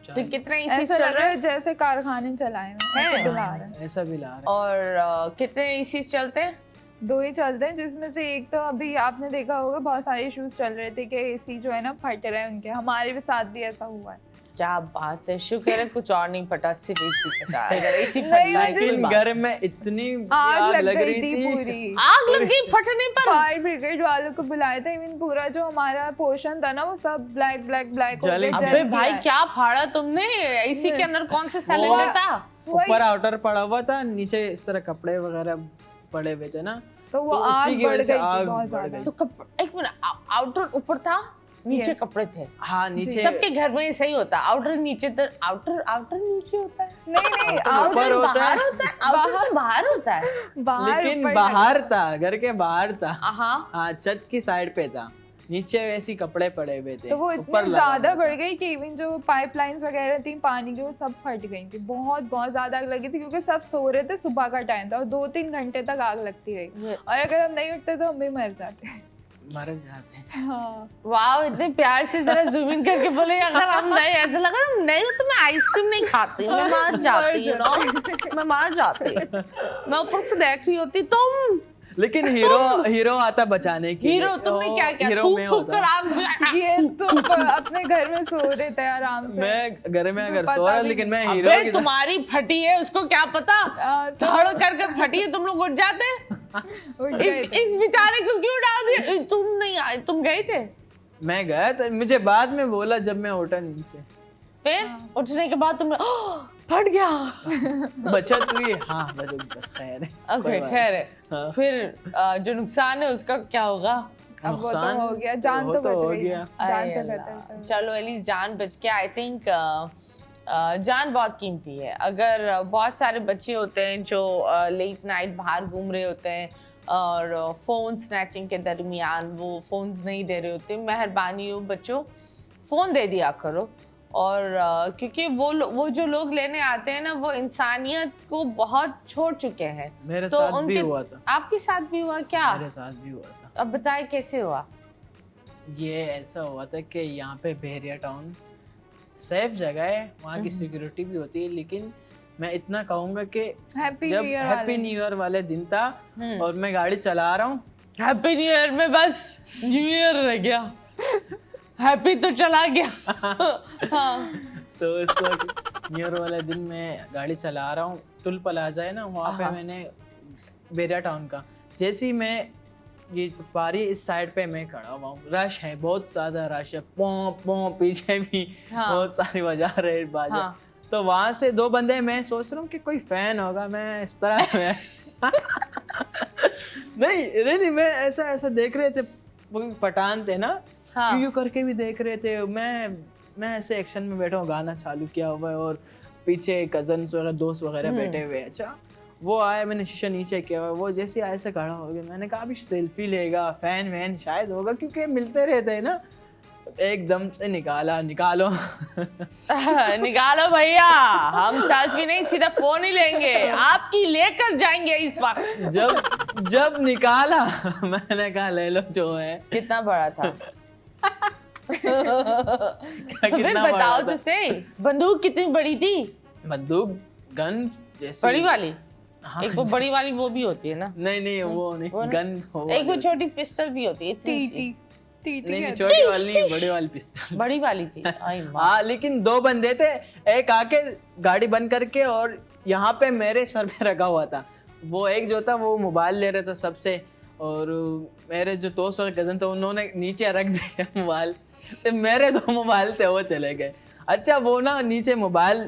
Speaker 1: तो कितना एसी
Speaker 2: ऐसा
Speaker 1: चल
Speaker 2: लग
Speaker 1: रहा
Speaker 2: रहा
Speaker 1: है?
Speaker 2: है जैसे कारखाने चलाए हैं, ऐसे बिल आ रहा है।
Speaker 3: ऐसा बिल आ रहा है।
Speaker 1: और कितने एसी चलते हैं?
Speaker 2: 2 ही चलते हैं, जिसमें से एक तो अभी आपने देखा होगा बहुत सारे इश्यूज चल रहे थे कि एसी जो है ना फट रहे हैं उनके, हमारे भी साथ भी ऐसा हुआ है।
Speaker 1: क्या बात है, शुक्र है कुछ और नहीं फटा, सिर्फ एसी फटा। अगर एसी फट
Speaker 2: नहीं,
Speaker 1: जाए कोई
Speaker 3: लेकिन
Speaker 1: बात।
Speaker 3: घर में इतनी
Speaker 2: आग लग
Speaker 3: रही
Speaker 2: गई थी पूरी।
Speaker 1: आग लग गई फटने पर?
Speaker 2: फायर ब्रिगेड वालों को बुलाया था, इवन पूरा जो हमारा पोर्शन था ना वो सब ब्लैक हो
Speaker 3: जल
Speaker 2: गया,
Speaker 3: गया।
Speaker 1: अबे
Speaker 2: जल
Speaker 1: भाई
Speaker 2: गया है।
Speaker 1: क्या फाड़ा तुमने? एसी के अंदर कौन से सिलेंडर था?
Speaker 3: ऊपर आउटर पड़ा हुआ था, नीचे इस तरह कपड़े वगैरह पड़े हुए थे ना,
Speaker 2: तो वो
Speaker 3: तो
Speaker 2: आग
Speaker 3: उसी की
Speaker 2: बढ़
Speaker 3: वजह से
Speaker 2: गई थी
Speaker 3: आग
Speaker 2: बहुत
Speaker 3: बढ़
Speaker 2: ज्यादा।
Speaker 3: गई।
Speaker 1: तो एक मिनट, आउटर ऊपर था, नीचे
Speaker 2: Yes.
Speaker 1: कपड़े थे?
Speaker 3: हाँ नीचे
Speaker 1: सबके घर में ऐसा ही होता है, आउटर नीचे, तो आउटर नीचे होता है?
Speaker 2: नहीं
Speaker 3: ऊपर होता
Speaker 1: बाहर
Speaker 3: है,
Speaker 1: होता है, आउटर तो बाहर होता है।
Speaker 2: बाहर
Speaker 3: लेकिन
Speaker 2: ऊपर
Speaker 3: बाहर था, घर के बाहर था।
Speaker 1: हाँ,
Speaker 3: हाँ छत की साइड पे था, नीचे ऐसी कपड़े पड़े हुए थे।
Speaker 2: तो वो
Speaker 3: ऊपर
Speaker 2: इतनी
Speaker 3: लगा
Speaker 2: ज्यादा
Speaker 3: हुआ था।
Speaker 2: बढ़ गई कि इवन जो पाइपलाइंस वगैरह थी पानी की वो सब फट गई थी, बहुत ज्यादा आग लगी थी, क्योंकि सब सो रहे थे, सुबह का टाइम था और 2-3 घंटे तक आग लगती रही। और अगर हम नहीं उठते तो हम भी मर जाते।
Speaker 3: मर जाते हैं।
Speaker 2: हाँ
Speaker 1: वाह, इतने प्यार से जरा जूम इन करके बोले, अगर हम नहीं, ऐसा लगा हम नहीं तो मैं आइसक्रीम नहीं खाती, मैं मार जाती हूँ ना, मैं मार जाती, मैं ऊपर से देख रही होती तुम।
Speaker 3: लेकिन हीरो आता बचाने के
Speaker 1: हीरो
Speaker 3: लिए।
Speaker 1: तुमने क्या किया?
Speaker 3: हीरो
Speaker 1: थूक
Speaker 3: मैं
Speaker 1: थूक कर
Speaker 3: होता।
Speaker 1: आग।
Speaker 2: ये तो अपने घर में सो रहे थे आराम से।
Speaker 3: मैं घर में अगर
Speaker 2: पता
Speaker 3: सो रहा,
Speaker 2: भी
Speaker 3: लेकिन मैं
Speaker 1: अबे
Speaker 3: हीरो की तरह-
Speaker 1: तुम्हारी फटी है, उसको क्या पता, धड़ करके फटी है, तुम लोग उठ जाते।
Speaker 2: उठ गए थे।
Speaker 1: इस बेचारे को क्यों डाल दिया? तुम नहीं आए, तुम गए थे?
Speaker 3: मैं गया तो मुझे बाद में बोला जब मैं उठा नींद से।
Speaker 1: फिर उठने के बाद तुमने फट गया।
Speaker 3: बचत हुई। हाँ बस खैर है।
Speaker 1: ओके
Speaker 3: कोई बात
Speaker 1: खैर है।
Speaker 3: हाँ।
Speaker 1: फिर जो नुकसान है उसका क्या होगा?
Speaker 2: अब वो तो
Speaker 3: नुकसान
Speaker 2: हो गया, जान
Speaker 3: वो
Speaker 2: तो
Speaker 3: तो
Speaker 2: बच
Speaker 3: हो
Speaker 2: गई,
Speaker 3: गया।
Speaker 2: जान से
Speaker 1: अरे
Speaker 2: बेहतर
Speaker 1: अल्लाह।
Speaker 2: तो।
Speaker 1: चलो एटलीस्ट जान बच के। आई थिंक जान बहुत कीमती है। अगर बहुत सारे बच्चे होते हैं जो लेट नाइट बाहर घूम रहे होते हैं और फ़ोन स्नैचिंग के दरमियान वो फ़ोन्स नहीं दे रहे होते, मेहरबानी हो बच्चों फ़ोन दे दिया करो। और क्योंकि वो जो लोग लेने आते हैं ना, वो इंसानियत को बहुत छोड़ चुके हैं।
Speaker 3: मेरे
Speaker 1: तो
Speaker 3: साथ भी
Speaker 1: उनके-
Speaker 3: हुआ था।
Speaker 1: आपके साथ भी हुआ क्या?
Speaker 3: मेरे साथ भी हुआ था।
Speaker 1: अब बताए कैसे हुआ?
Speaker 3: ये ऐसा हुआ था कि यहाँ पे बहरिया टाउन सेफ जगह है, वहाँ की सिक्योरिटी भी होती है, लेकिन मैं इतना कहूँगा कि
Speaker 2: हैप्पी
Speaker 3: जब
Speaker 2: new year
Speaker 3: happy new year वाले दिन था और मैं गाड़ी चला रहा हूँ,
Speaker 1: हैप्पी न्यू ईयर में बस न्यू ईयर रह गया, हैप्पी तो चला गया। हाँ
Speaker 3: तो इस वक्त न्यू ईयर वाले दिन मैं गाड़ी चला रहा हूँ, टुल प्लाजा है ना वहाँ पे, मैंने बहरिया टाउन का, जैसे ही मैं ये पारी इस साइड पे मैं खड़ा हुआ हूँ, रश है, बहुत ज्यादा रश है, पों पों पीछे भी
Speaker 1: हाँ।
Speaker 3: बहुत सारी बजा रहे बाजा।
Speaker 1: हाँ।
Speaker 3: तो वहां से दो बंदे, मैं सोच रहा हूँ कि कोई फैन होगा, मैं इस तरह में नहीं मैं ऐसा देख रहे थे, वो पठान थे ना,
Speaker 1: हाँ।
Speaker 3: यूं करके भी देख रहे थे। मैं ऐसे एक्शन में बैठा हूँ, गाना चालू किया हुआ है और पीछे कजन्स वगैरह दोस्त वगैरह बैठे हुए हैं। अच्छा वो आया, मैंने शीशा नीचे किया हुआ, वो जैसे आए से खड़ा हो गया, मैंने कहा अभी सेल्फी लेगा, फैन वैन शायद होगा क्योंकि मिलते रहते हैं ना। एकदम से निकालो
Speaker 1: निकालो भैया, हम सेल्फी नहीं सीधा फोन ही लेंगे, आपकी लेकर जाएंगे इस वक्त।
Speaker 3: जब निकाला मैंने कहा ले लो जो है।
Speaker 1: कितना बड़ा था?
Speaker 3: कितना बड़ा
Speaker 1: बताओ
Speaker 3: था?
Speaker 1: तो सही, बंदूक कितनी बड़ी थी?
Speaker 3: बंदूक गन जैसे
Speaker 1: बड़ी वाली?
Speaker 3: हाँ।
Speaker 1: एक वो बड़ी वाली वो भी होती है ना?
Speaker 3: नहीं वो नहीं, गन हो
Speaker 1: एक वो छोटी पिस्टल भी होती है, इतनी सी।
Speaker 3: नहीं छोटी वाली नहीं, बड़ी वाली पिस्तौल।
Speaker 1: बड़ी वाली थी। आई माँ।
Speaker 3: हाँ लेकिन दो बंदे थे, एक आके गाड़ी बंद करके और यहाँ पे मेरे सर पे रखा हुआ था। वो एक जो था वो मोबाइल ले रहा था सबसे, और मेरे जो दोस्त और कजन थे उन्होंने नीचे रख दिया मोबाइल। सिर्फ मेरे दो मोबाइल थे, वो चले गए। अच्छा वो ना नीचे मोबाइल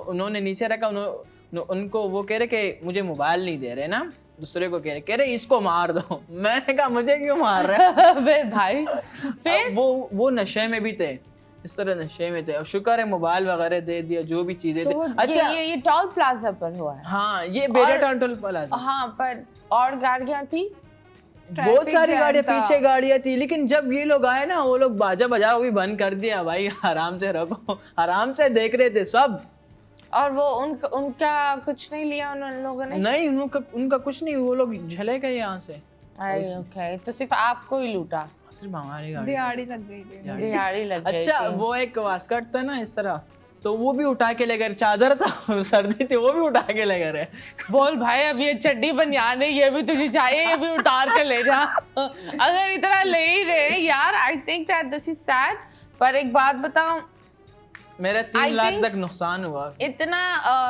Speaker 3: उन्होंने नीचे रखा, उनको वो कह रहे कि मुझे मोबाइल नहीं दे रहे ना, दूसरे को कह रहे इसको मार दो। मैंने कहा मुझे क्यों मार रहे हैं?
Speaker 1: बे भाई फिर
Speaker 3: वो नशे में भी थे, इस तरह नशे में थे, और शुक्र है मोबाइल वगैरह दे दिया, जो भी चीजें
Speaker 1: तो
Speaker 3: थी। अच्छा
Speaker 1: ये टॉल प्लाजा पर हुआ है?
Speaker 3: हाँ ये बेरिया टाउन टोल प्लाजा।
Speaker 1: हाँ, पर और गाड़ियाँ थी?
Speaker 3: बहुत सारी
Speaker 2: जैम
Speaker 3: गाड़ियाँ,
Speaker 2: था।
Speaker 3: पीछे गाड़ियाँ थी, लेकिन जब ये लोग आए ना, वो लोग बाजा बजा भी बंद कर दिया। भाई आराम से रखो, आराम से देख रहे थे सब।
Speaker 1: और वो उनका कुछ नहीं लिया उन लोगों ने?
Speaker 3: नहीं उनका कुछ नहीं, वो लोग झले गए यहाँ से।
Speaker 1: ओके, तो सिर्फ आपको ही लूटा?
Speaker 3: सिर्फ हमारी गाड़ी।
Speaker 2: दिहाड़ी लग गई थी।
Speaker 1: दिहाड़ी लग गई
Speaker 3: अच्छा
Speaker 1: थी।
Speaker 3: वो एक वास्कट था ना इस तरह, तो वो भी उठा के ले गए, चादर था सर्दी थी, वो भी उठा के ले गए।
Speaker 1: बोल भाई अब ये चड्डी बनियान है, ये भी तुझे चाहिए, ये भी उतार के ले जा। अगर इतना ले ही रहे यार, I think that this is sad. पर एक बात बताऊं,
Speaker 3: मेरा
Speaker 1: I
Speaker 3: 3 लाख
Speaker 1: think-
Speaker 3: तक नुकसान हुआ।
Speaker 1: इतना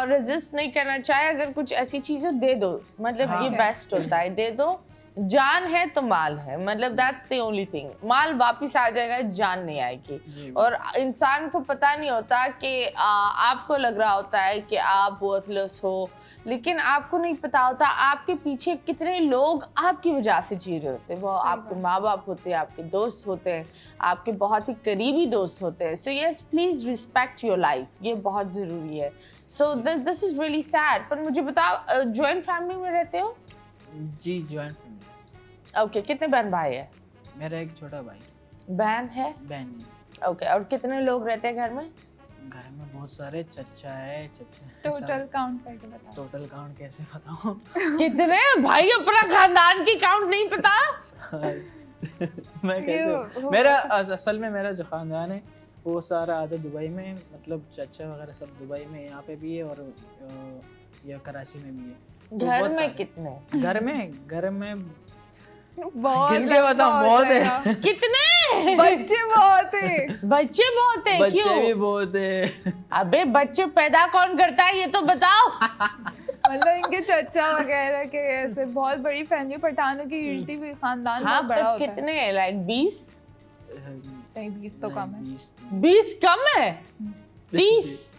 Speaker 1: रेजिस्ट नहीं करना चाहिए। अगर कुछ ऐसी चीजें दे दो, मतलब ये बेस्ट होता है, दे दो। जान है तो माल है, मतलब दैट्स द ओनली थिंग। माल वापिस आ जाएगा, जान नहीं आएगी। और इंसान को पता नहीं होता कि आपको लग रहा होता है कि आप वर्थलेस हो, लेकिन आपको नहीं पता होता आपके पीछे कितने लोग आपकी वजह से जी रहे होते हैं। वो आपके माँ बाप होते हैं, आपके दोस्त होते हैं, आपके बहुत ही करीबी दोस्त होते हैं। So yes, please respect your life, ये बहुत ज़रूरी है। So this is really sad. पर मुझे बताओ, जॉइंट फैमिली में रहते हो?
Speaker 3: जी जॉइंट फैमिली।
Speaker 1: ओके, कितने बहन भाई है?
Speaker 3: मेरा एक छोटा भाई,
Speaker 1: बहन है?
Speaker 3: बहन।
Speaker 1: ओके, और कितने लोग रहते हैं घर में?
Speaker 3: घर में बहुत सारे, चचा है,
Speaker 2: टोटल काउंट करके बताओ।
Speaker 3: टोटल काउंट कैसे बताऊं?
Speaker 1: कितने भाई? अपना खानदान की काउंट नहीं पता?
Speaker 3: मैं कैसे मेरा असल में मेरा जो खानदान है वो सारा आधा दुबई में, मतलब चाचा वगैरह सब दुबई में, यहाँ पे भी है और या कराची में भी है। तो
Speaker 1: घर
Speaker 3: बहुत
Speaker 1: में
Speaker 3: सारे-
Speaker 1: कितने?
Speaker 3: घर में
Speaker 2: बहुत
Speaker 3: गिन के बताऊं, बहुत है।
Speaker 1: कितने?
Speaker 2: बच्चे बहुत है।
Speaker 1: बच्चे बहुत है,
Speaker 3: बच्चे
Speaker 1: क्यों?
Speaker 3: भी बहुत है।
Speaker 1: अबे बच्चे पैदा कौन करता है ये तो बताओ।
Speaker 2: मतलब इनके चचा वगैरह के ऐसे बहुत बड़ी फैमिली, पठानों की यूजुअली भी खानदान
Speaker 1: हाँ
Speaker 2: बहुत बड़ा
Speaker 1: पर
Speaker 2: होता है।
Speaker 1: कितने, लाइक 20?
Speaker 2: नहीं 20 तो कम है।
Speaker 1: 20 कम है? 30?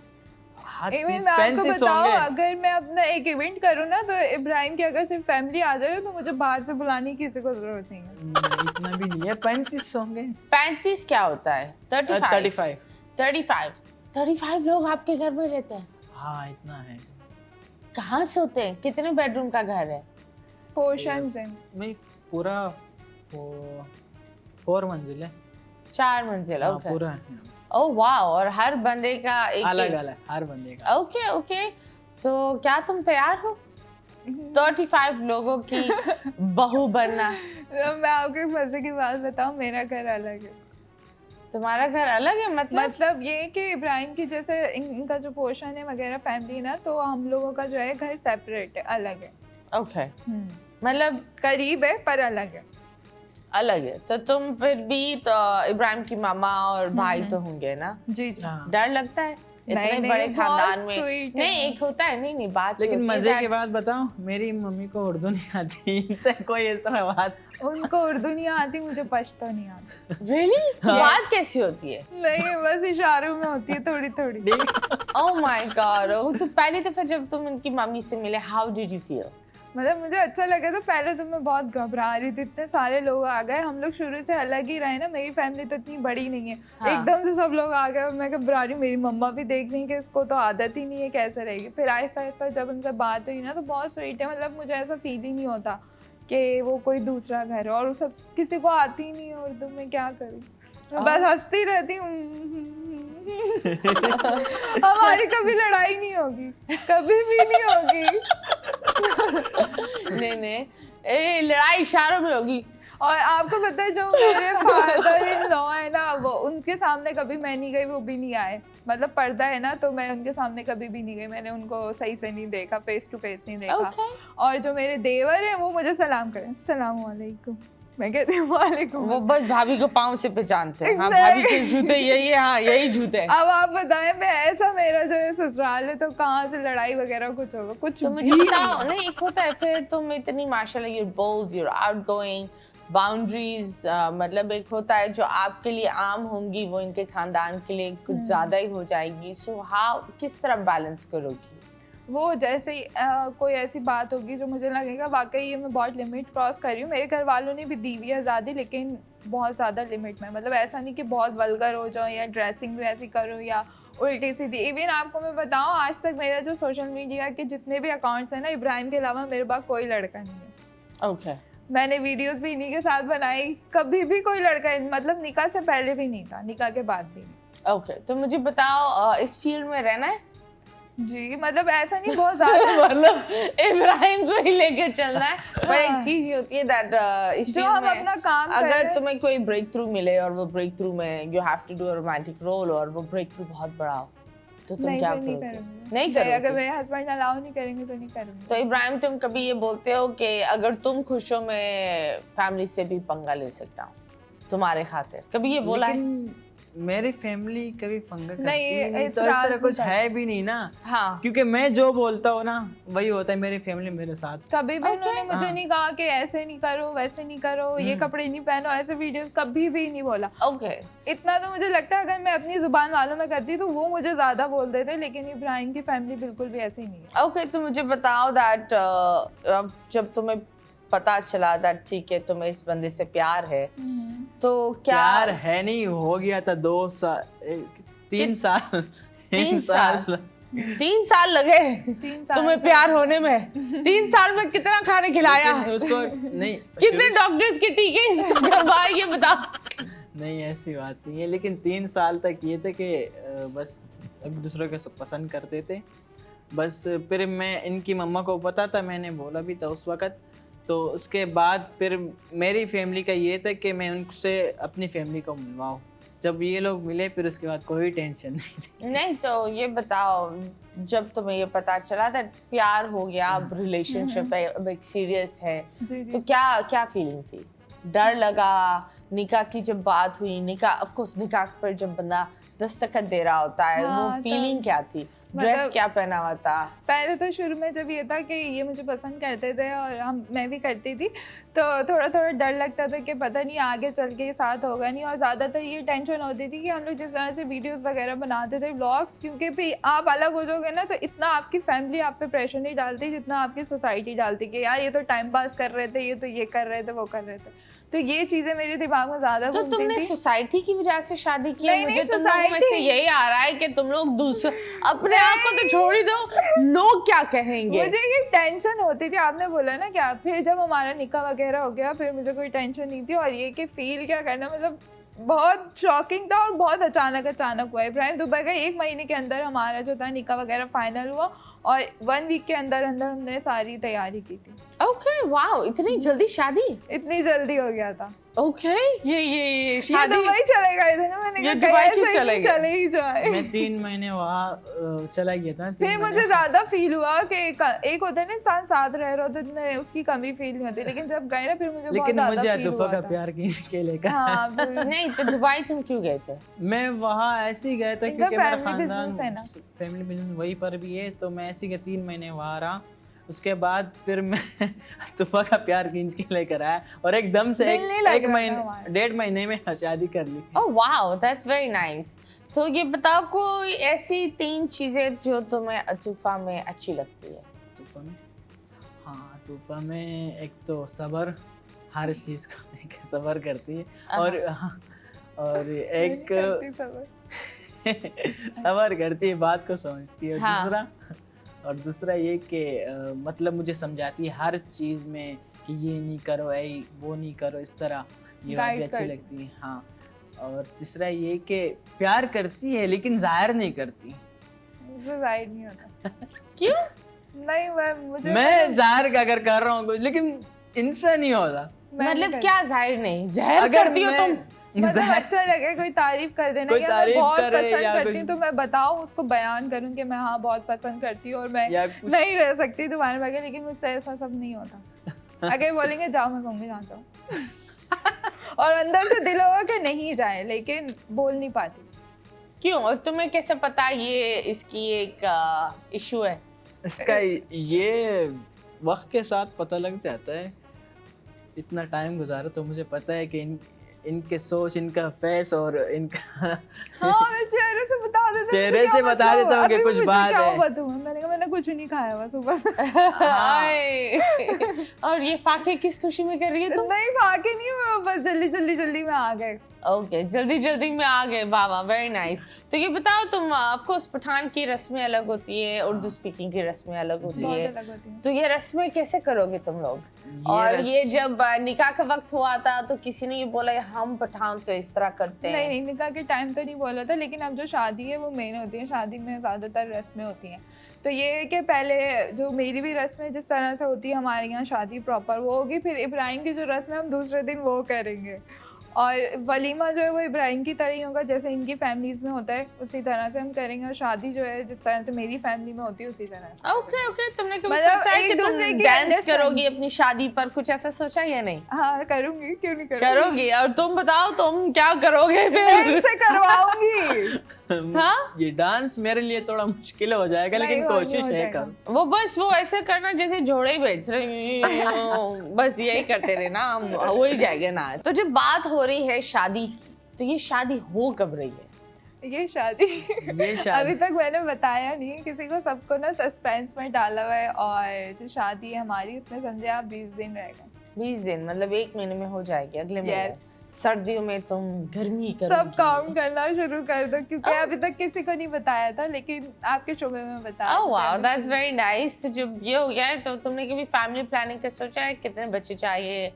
Speaker 2: इवन मैं आपको बताऊं, अगर मैं अपना एक इवेंट करूँ ना तो इब्राहिम की अगर सिर्फ फैमिली आ जाए तो मुझे बाहर से बुलाने की किसी को जरूरत नहीं है।
Speaker 3: इतना भी नहीं है, 35 होंगे।
Speaker 1: 35 क्या होता है? 35?
Speaker 3: 35।
Speaker 1: 35 लोग आपके घर में रहते हैं?
Speaker 3: हाँ इतना है।
Speaker 1: कहाँ सोते हैं? कितने बेडरूम का घर है?
Speaker 2: पोर्शन है।
Speaker 3: मैं पूरा 4 मंजिल है।
Speaker 1: 4 मंजिल,
Speaker 3: हाँ,
Speaker 1: ओके।
Speaker 3: पूरा है।
Speaker 1: ओह वाह, और हर बंदे का एक
Speaker 3: अलग अलग हर बंदे का।
Speaker 1: ओके ओके, तो क्या तुम तैयार हो 35 लोगों की बहू बनना?
Speaker 2: तो मैं आपको एक मजे की बात बताऊं, मेरा घर अलग है।
Speaker 1: तुम्हारा घर अलग है
Speaker 2: मतलब ये कि इब्राहिम की जैसे इनका जो पोर्शन है वगैरह फैमिली ना, तो हम लोगों का जो है घर सेपरेट है, अलग है।
Speaker 1: ओके, मतलब
Speaker 2: करीब है पर अलग है।
Speaker 1: अलग है। तो तुम फिर भी तो इब्राहिम की मामा और भाई तो होंगे ना?
Speaker 2: जी जी।
Speaker 3: हाँ।
Speaker 1: डर लगता है इतने
Speaker 2: नहीं,
Speaker 1: बड़े
Speaker 2: बहुत
Speaker 1: खानदान में?
Speaker 2: sweet है।
Speaker 1: नहीं, एक होता है, नहीं बात
Speaker 3: लेकिन
Speaker 1: होती है
Speaker 3: मजे
Speaker 1: that-
Speaker 3: की बात बताऊं, मेरी मम्मी को उर्दू नहीं आती, इनसे कोई ऐसा बात
Speaker 2: उनको उर्दू नहीं आती, मुझे पश्तो नहीं आती।
Speaker 1: Really? बात कैसी होती है?
Speaker 2: नहीं बस इशारों में होती है थोड़ी थोड़ी।
Speaker 1: Oh my God! तो पहली दफा जब तुम इनकी मम्मी से मिले, how did you feel?
Speaker 2: मतलब मुझे अच्छा लगा। तो पहले तो मैं बहुत घबरा रही थी, इतने सारे लोग आ गए, हम लोग शुरू से अलग ही रहे ना, मेरी फैमिली तो इतनी बड़ी नहीं है।
Speaker 1: हाँ।
Speaker 2: एकदम से सब लोग आ गए और मैं घबरा रही हूँ, मेरी मम्मा भी देख रही कि इसको तो आदत ही नहीं है, कैसे रहेगी। फिर आहिस्ता आहिस्ता जब उनसे बात हुई ना तो बहुत स्वीट है। मतलब मुझे ऐसा फील ही नहीं होता कि वो कोई दूसरा घर है, और सब किसी को आती ही नहीं है उर्दू में, क्या करूँ मैं बस हंसती रहती हूँ। हमारी कभी लड़ाई नहीं होगी, कभी भी नहीं होगी।
Speaker 1: नहीं लड़ाई इशारों में होगी।
Speaker 2: और आपको पता है जो मेरे फादर इन लॉ है ना, वो उनके सामने कभी मैं नहीं गई, वो भी नहीं आए। मतलब पर्दा है ना, तो मैं उनके सामने कभी भी नहीं गई, मैंने उनको सही से नहीं देखा, फेस टू फेस नहीं देखा।
Speaker 1: Okay.
Speaker 2: और जो मेरे देवर हैं वो मुझे सलाम करें, अस्सलाम वालेकुम, मैं कहती हूँ वालेकुम।
Speaker 1: वो बस भाभी को पाँव से पहचानते हैं। हाँ,
Speaker 2: Exactly.
Speaker 1: भाभी के जूते यही है, हाँ यही जूते हैं।
Speaker 2: अब आप बताएं, मैं ऐसा मेरा जो है ससुराल है, तो कहाँ से लड़ाई वगैरह कुछ होगा? कुछ
Speaker 1: तो मुझे
Speaker 2: भी
Speaker 1: बताओ, नहीं एक होता है फिर तुम इतनी माशाल्लाह, you're bold, you're outgoing, boundaries मतलब एक होता है जो आपके लिए आम होंगी वो इनके खानदान के लिए कुछ ज्यादा ही हो जाएगी। सो हाउ, किस तरह बैलेंस करोगी?
Speaker 2: वो जैसे ही कोई ऐसी बात होगी जो मुझे लगेगा वाकई ये मैं बहुत लिमिट क्रॉस कर रही हूँ। मेरे घर वालों ने भी दी हुई है आज़ादी, लेकिन बहुत ज़्यादा लिमिट में। मतलब ऐसा नहीं कि बहुत वल्गर हो जाऊँ या ड्रेसिंग भी ऐसी करूँ या उल्टी सीधी। इवन आपको मैं बताऊँ, आज तक मेरा जो सोशल मीडिया के जितने भी अकाउंट्स हैं ना, इब्राहिम के अलावा मेरे पास कोई लड़का नहीं है।
Speaker 1: ओके।
Speaker 2: मैंने वीडियोस भी इन्हीं के साथ बनाई, कभी भी कोई लड़का, मतलब निकाह से पहले भी नहीं था, निकाह के बाद भी नहीं।
Speaker 1: ओके, तो मुझे बताओ इस फील्ड में रहना है?
Speaker 2: जी, मतलब ऐसा नहीं बहुत ज्यादा।
Speaker 1: मतलब इब्राहिम को ही लेकर चलना है। पर एक चीज ये होती है दैट इस
Speaker 2: जो
Speaker 1: फील्ड
Speaker 2: हम
Speaker 1: में
Speaker 2: अपना काम कर रहे
Speaker 1: अगर
Speaker 2: हैं-
Speaker 1: तुम्हें कोई ब्रेक थ्रू मिले और वो ब्रेक थ्रू में you have to do a romantic role और वो ब्रेक थ्रू बहुत बड़ा हो, तो तुम
Speaker 2: नहीं,
Speaker 1: क्या
Speaker 2: मैं नहीं
Speaker 1: करोगे?
Speaker 2: करूँगी।
Speaker 1: नहीं
Speaker 2: अगर
Speaker 1: करोगे?
Speaker 2: मेरे हस्बैंड अलाउ नहीं करेंगे तो नहीं करूँगी।
Speaker 1: तो इब्राहिम, तुम कभी ये बोलते हो कि अगर तुम खुश हो मैं फैमिली से भी पंगा ले सकता हूँ तुम्हारे खातिर, कभी ये बोला है?
Speaker 3: लेकिन मेरी फैमिली कभी पंगा करती
Speaker 2: नहीं,
Speaker 3: नहीं, तो इस
Speaker 2: इतराज़
Speaker 3: तरह कुछ
Speaker 2: नहीं
Speaker 3: है भी नहीं ना।
Speaker 1: हाँ,
Speaker 3: क्योंकि मैं जो बोलता हूँ ना वही होता है, मेरी फैमिली मेरे साथ।
Speaker 2: कभी भी उन्होंने मुझे
Speaker 3: हाँ।
Speaker 2: नहीं कहा कि ऐसे नहीं करो, वैसे नहीं करो, ये कपड़े नहीं पहनो, ऐसे वीडियो कभी भी नहीं बोला।
Speaker 1: ओके।
Speaker 2: इतना तो मुझे लगता है अगर मैं अपनी जुबान वालों में करती तो वो मुझे ज्यादा बोल देते, लेकिन इब्राहिम की फैमिली बिल्कुल भी ऐसी नहीं है।
Speaker 1: ओके, तो मुझे बताओ दैट जब तुम्हें पता चला दैट ठीक है तुम्हें इस बंदे से प्यार है, तो क्या
Speaker 3: प्यार है नहीं, हो गया था 2 साल 3 साल
Speaker 1: 3
Speaker 3: साल
Speaker 1: 3 साल लगे
Speaker 2: 3 साल
Speaker 1: तुम्हें प्यार होने में? 3 साल में कितना खाने खिलाया?
Speaker 3: लेकिन उसको नहीं
Speaker 1: कितने डॉक्टर्स के टीके इसको करवाए ये बताओ।
Speaker 3: नहीं ऐसी बात नहीं है, लेकिन 3 साल तक ये थे कि बस एक दूसरे को पसंद करते थे बस। फिर मैं इनकी मम्मा को पता था, मैंने बोला भी था उस वक्त तो उसके बाद फिर मेरी फैमिली का ये था कि मैं उनसे अपनी फैमिली को मिलवाऊँ। जब ये लोग मिले फिर उसके बाद कोई टेंशन नहीं थी।
Speaker 1: नहीं तो ये बताओ, जब तुम्हें ये पता चला था प्यार हो गया, अब रिलेशनशिप है, अब एक सीरियस है,
Speaker 2: जी
Speaker 1: तो क्या क्या फीलिंग थी? डर लगा? निकाह की जब बात हुई, निकाह ऑफ कोर्स निकाह पर जब बंदा दस्तखत दे रहा होता है,
Speaker 2: हाँ,
Speaker 1: वो
Speaker 2: तो
Speaker 1: फीलिंग क्या थी? ड्रेस
Speaker 2: मतलब
Speaker 1: क्या पहना हुआ था?
Speaker 2: पहले तो शुरू में जब ये था कि ये मुझे पसंद करते थे और मैं भी करती थी, तो थोड़ा थोड़ा डर लगता था कि पता नहीं आगे चल के साथ होगा नहीं। और ज़्यादातर ये टेंशन होती थी कि हम लोग जिस तरह से वीडियोस वगैरह बनाते थे, व्लॉग्स, क्योंकि फिर आप अलग हो जाओगे ना तो इतना आपकी फैमिली आप पे प्रेशर नहीं डालती जितना आपकी सोसाइटी डालती कि यार ये तो टाइम पास कर रहे थे, ये तो ये कर रहे थे, वो कर रहे थे। तो ये चीज़ें मेरे दिमाग में ज़्यादा
Speaker 1: तो
Speaker 2: घूमती
Speaker 1: तुमने
Speaker 2: थी।
Speaker 1: सोसाइटी की वजह से शादी की?
Speaker 2: नहीं,
Speaker 1: मुझे
Speaker 2: नहीं,
Speaker 1: तुम लोगों में से
Speaker 2: society-
Speaker 1: यही आ रहा है कि तुम लोग दूसरे अपने आप को तो छोड़ ही दो, लोग क्या कहेंगे?
Speaker 2: मुझे ये टेंशन होती थी, आपने बोला ना क्या, फिर जब हमारा निकाह वगैरह हो गया फिर मुझे कोई टेंशन नहीं थी। और ये कि फील क्या करना, मतलब बहुत शॉकिंग था और बहुत अचानक हुआ। इब्राहिम दुबई का 1 महीने के अंदर हमारा जो था निकाह वगैरह फाइनल हुआ और 1 वीक के अंदर हमने सारी तैयारी की थी।
Speaker 1: ओके, वाओ, इतनी जल्दी शादी?
Speaker 2: इतनी जल्दी हो गया था।
Speaker 1: ओके, ये शादी
Speaker 2: दुबई चले गए थे ना, मैंने
Speaker 1: ये
Speaker 2: कहा
Speaker 1: दुबई
Speaker 2: गए
Speaker 1: क्यों
Speaker 2: तो
Speaker 1: चले
Speaker 2: नहीं,
Speaker 1: गए?
Speaker 2: चले ही जाए।
Speaker 3: मैं 3 महीने वहाँ चला गया था। 3
Speaker 2: फिर
Speaker 3: महीने।
Speaker 2: मुझे ज्यादा फील हुआ कि एक होता है ना इंसान साथ रह रहा होता है, उसकी कमी फील नहीं होती, लेकिन जब गए ना फिर मुझे बहुत
Speaker 3: लेकिन
Speaker 2: ज्यादा
Speaker 3: मुझे
Speaker 2: फील
Speaker 3: अतुफा
Speaker 2: हुआ
Speaker 3: का
Speaker 2: था।
Speaker 3: प्यार के लेकर
Speaker 2: हाँ, फिर-
Speaker 1: नहीं तो दुबई तुम क्यों गए थे?
Speaker 3: मैं वहाँ ऐसे ही गया था
Speaker 2: इनका
Speaker 3: क्योंकि मेरा
Speaker 2: family
Speaker 3: खानदान
Speaker 2: business है ना।
Speaker 3: फैमिली बिजनेस वहीं पर भी है, तो मैं ऐसे ही 3 महीने वहाँ रहा। उसके बाद फिर मैं अतुफा का प्यार खींच के लेकर आया और एकदम से
Speaker 2: दिल नहीं लग
Speaker 3: एक
Speaker 2: रहा था
Speaker 3: महीने
Speaker 2: वहाँ।
Speaker 3: 1.5 महीने में शादी कर ली।
Speaker 1: Oh wow, that's very nice. तो ये बताओ कोई ऐसी 3 चीजें जो तुम्हें अतुफा में अच्छी लगती है?
Speaker 3: तूफा में, हाँ तूफा में एक तो सब्र, हर चीज़ को देख के सब्र करती है। और एक
Speaker 2: करती सबर।
Speaker 3: सब्र करती है, बात को समझती है।
Speaker 1: हाँ।
Speaker 3: दूसरा ये कि मतलब मुझे समझाती है हर चीज़ में कि ये नहीं करो, वो नहीं करो, इस तरह। ये बात भी
Speaker 2: Guide
Speaker 3: अच्छी
Speaker 2: करती।
Speaker 3: लगती है। हाँ, और तीसरा ये कि प्यार करती है लेकिन जाहिर नहीं करती।
Speaker 2: मुझे जाहिर नहीं होता।
Speaker 1: क्यों?
Speaker 2: नहीं, मुझे
Speaker 3: मैं जाहिर अगर कर रहा हूँ कुछ, लेकिन इनसे नहीं होता।
Speaker 2: मैं नहीं
Speaker 1: मतलब क्या जाहिर नहीं, जहर
Speaker 3: अगर
Speaker 1: करती हो
Speaker 3: मैं-
Speaker 1: तुम?
Speaker 2: मतलब अच्छा लगे कोई तारीफ कर देना
Speaker 3: कोई
Speaker 2: कि मैं
Speaker 3: तारीफ
Speaker 2: बहुत
Speaker 3: करे
Speaker 2: पसंद
Speaker 3: या
Speaker 2: करती
Speaker 3: कुछ-
Speaker 2: हूँ, तो मैं बताऊँ उसको, बयान करूँ कि मैं हाँ बहुत पसंद करती हूँ और मैं
Speaker 3: या कुछ-
Speaker 2: नहीं रह सकती तुम्हारे बगैर, लेकिन मुझसे ऐसा सब नहीं होता। अगर बोलेंगे जाओ, मैं कहूँगी जहाँ जाओ। और अंदर से दिल होगा कि नहीं जाए, लेकिन बोल नहीं पाती।
Speaker 1: क्यों? और तुम्हें कैसे पता ये इसकी एक इशू है?
Speaker 3: इसका ये वक्त के साथ पता लग जाता है। इतना टाइम गुजारा तो मुझे पता है कि इनके सोच, इनका फेस और इनका
Speaker 2: हाँ, मैं चेहरे से बता देता हूँ,
Speaker 3: चेहरे
Speaker 2: मुझे
Speaker 3: से
Speaker 2: क्या
Speaker 3: बता
Speaker 2: मसला
Speaker 3: देता
Speaker 2: हुआ?
Speaker 3: हूँ कि
Speaker 2: अभी
Speaker 3: कुछ
Speaker 2: मुझे
Speaker 3: बात
Speaker 2: क्या
Speaker 3: है।
Speaker 2: हुआ तुम्हें? मैंने कहा मैंने कुछ नहीं खाया हुआ सुबह से।
Speaker 1: आए। और ये फाके किस खुशी में कर रही है तुम?
Speaker 2: नहीं, फाके नहीं हुआ, बस जल्दी में आ गए।
Speaker 1: ओके, जल्दी में आ गए। वाह वाह, वेरी नाइस। तो ये बताओ तुम, ऑफ कोर्स पठान की रस्में अलग होती है, उर्दू स्पीकिंग की रस्में अलग होती
Speaker 2: बहुत
Speaker 1: है,
Speaker 2: अलग होती है।
Speaker 1: तो ये रस्में कैसे करोगे तुम लोग? और ये जब निकाह का वक्त हुआ था तो किसी ने ये बोला हम पठान तो इस तरह करते हैं?
Speaker 2: नहीं, निकाह के टाइम तो नहीं बोला था, लेकिन अब जो शादी है वो मेन होती है। शादी में ज़्यादातर रस्में होती हैं। तो ये है कि पहले जो मेरी भी रस्में जिस तरह से होती है हमारे यहाँ शादी प्रॉपर वो होगी, फिर इब्राहिम की जो रस्म है हम दूसरे दिन वो करेंगे। और वलीमा जो है वो इब्राहिम की तरह ही होगा, जैसे इनकी फैमिलीज़ में होता है उसी तरह से हम करेंगे। और शादी जो है जिस तरह से मेरी फैमिली में होती है उसी तरह से।
Speaker 1: ओके ओके, तुमने कभी
Speaker 2: मतलब
Speaker 1: सोचा है
Speaker 2: एक
Speaker 1: कि तुम
Speaker 2: दूसरे की
Speaker 1: डांस
Speaker 2: understand-
Speaker 1: करोगी अपनी शादी पर? कुछ ऐसा सोचा या नहीं?
Speaker 2: हाँ, करूँगी, क्यों नहीं करूँगी?
Speaker 1: करोगी। और तुम बताओ तुम क्या करोगे
Speaker 2: मैं
Speaker 1: फिर?
Speaker 2: इससे करवाऊंगी।
Speaker 1: हाँ?
Speaker 3: ये डांस मेरे लिए थोड़ा मुश्किल हो जाएगा,
Speaker 2: नहीं,
Speaker 3: लेकिन
Speaker 2: हो
Speaker 3: कोशिश है
Speaker 2: जाएगा।
Speaker 3: कर।
Speaker 1: वो बस वो ऐसे करना जैसे जोड़े ही बेच रहे बस यही करते रहे ना, हम हो ही जाएगा ना। तो जब बात हो रही है शादी की, तो ये शादी हो कब रही है?
Speaker 2: ये शादी
Speaker 3: शादी-
Speaker 2: अभी तक मैंने बताया नहीं किसी को, सबको ना सस्पेंस में डाला हुआ है। और जो शादी है हमारी उसमें समझे आप 20 दिन रहेगा।
Speaker 1: 20 दिन मतलब 1 महीने में हो जाएगी, अगले महीने।
Speaker 2: Yes.
Speaker 1: सर्दियों में तुम गर्मी करोगी।
Speaker 2: सब काउंट करना शुरू कर दो, क्योंकि अभी तक किसी को नहीं बताया था, लेकिन आपके शोबे में बताया।
Speaker 1: ओह वाओ, दैट्स वेरी नाइस। तो जब ये हो गया है तो तुमने कभी फैमिली प्लानिंग का सोचा है? कितने बच्चे चाहिए?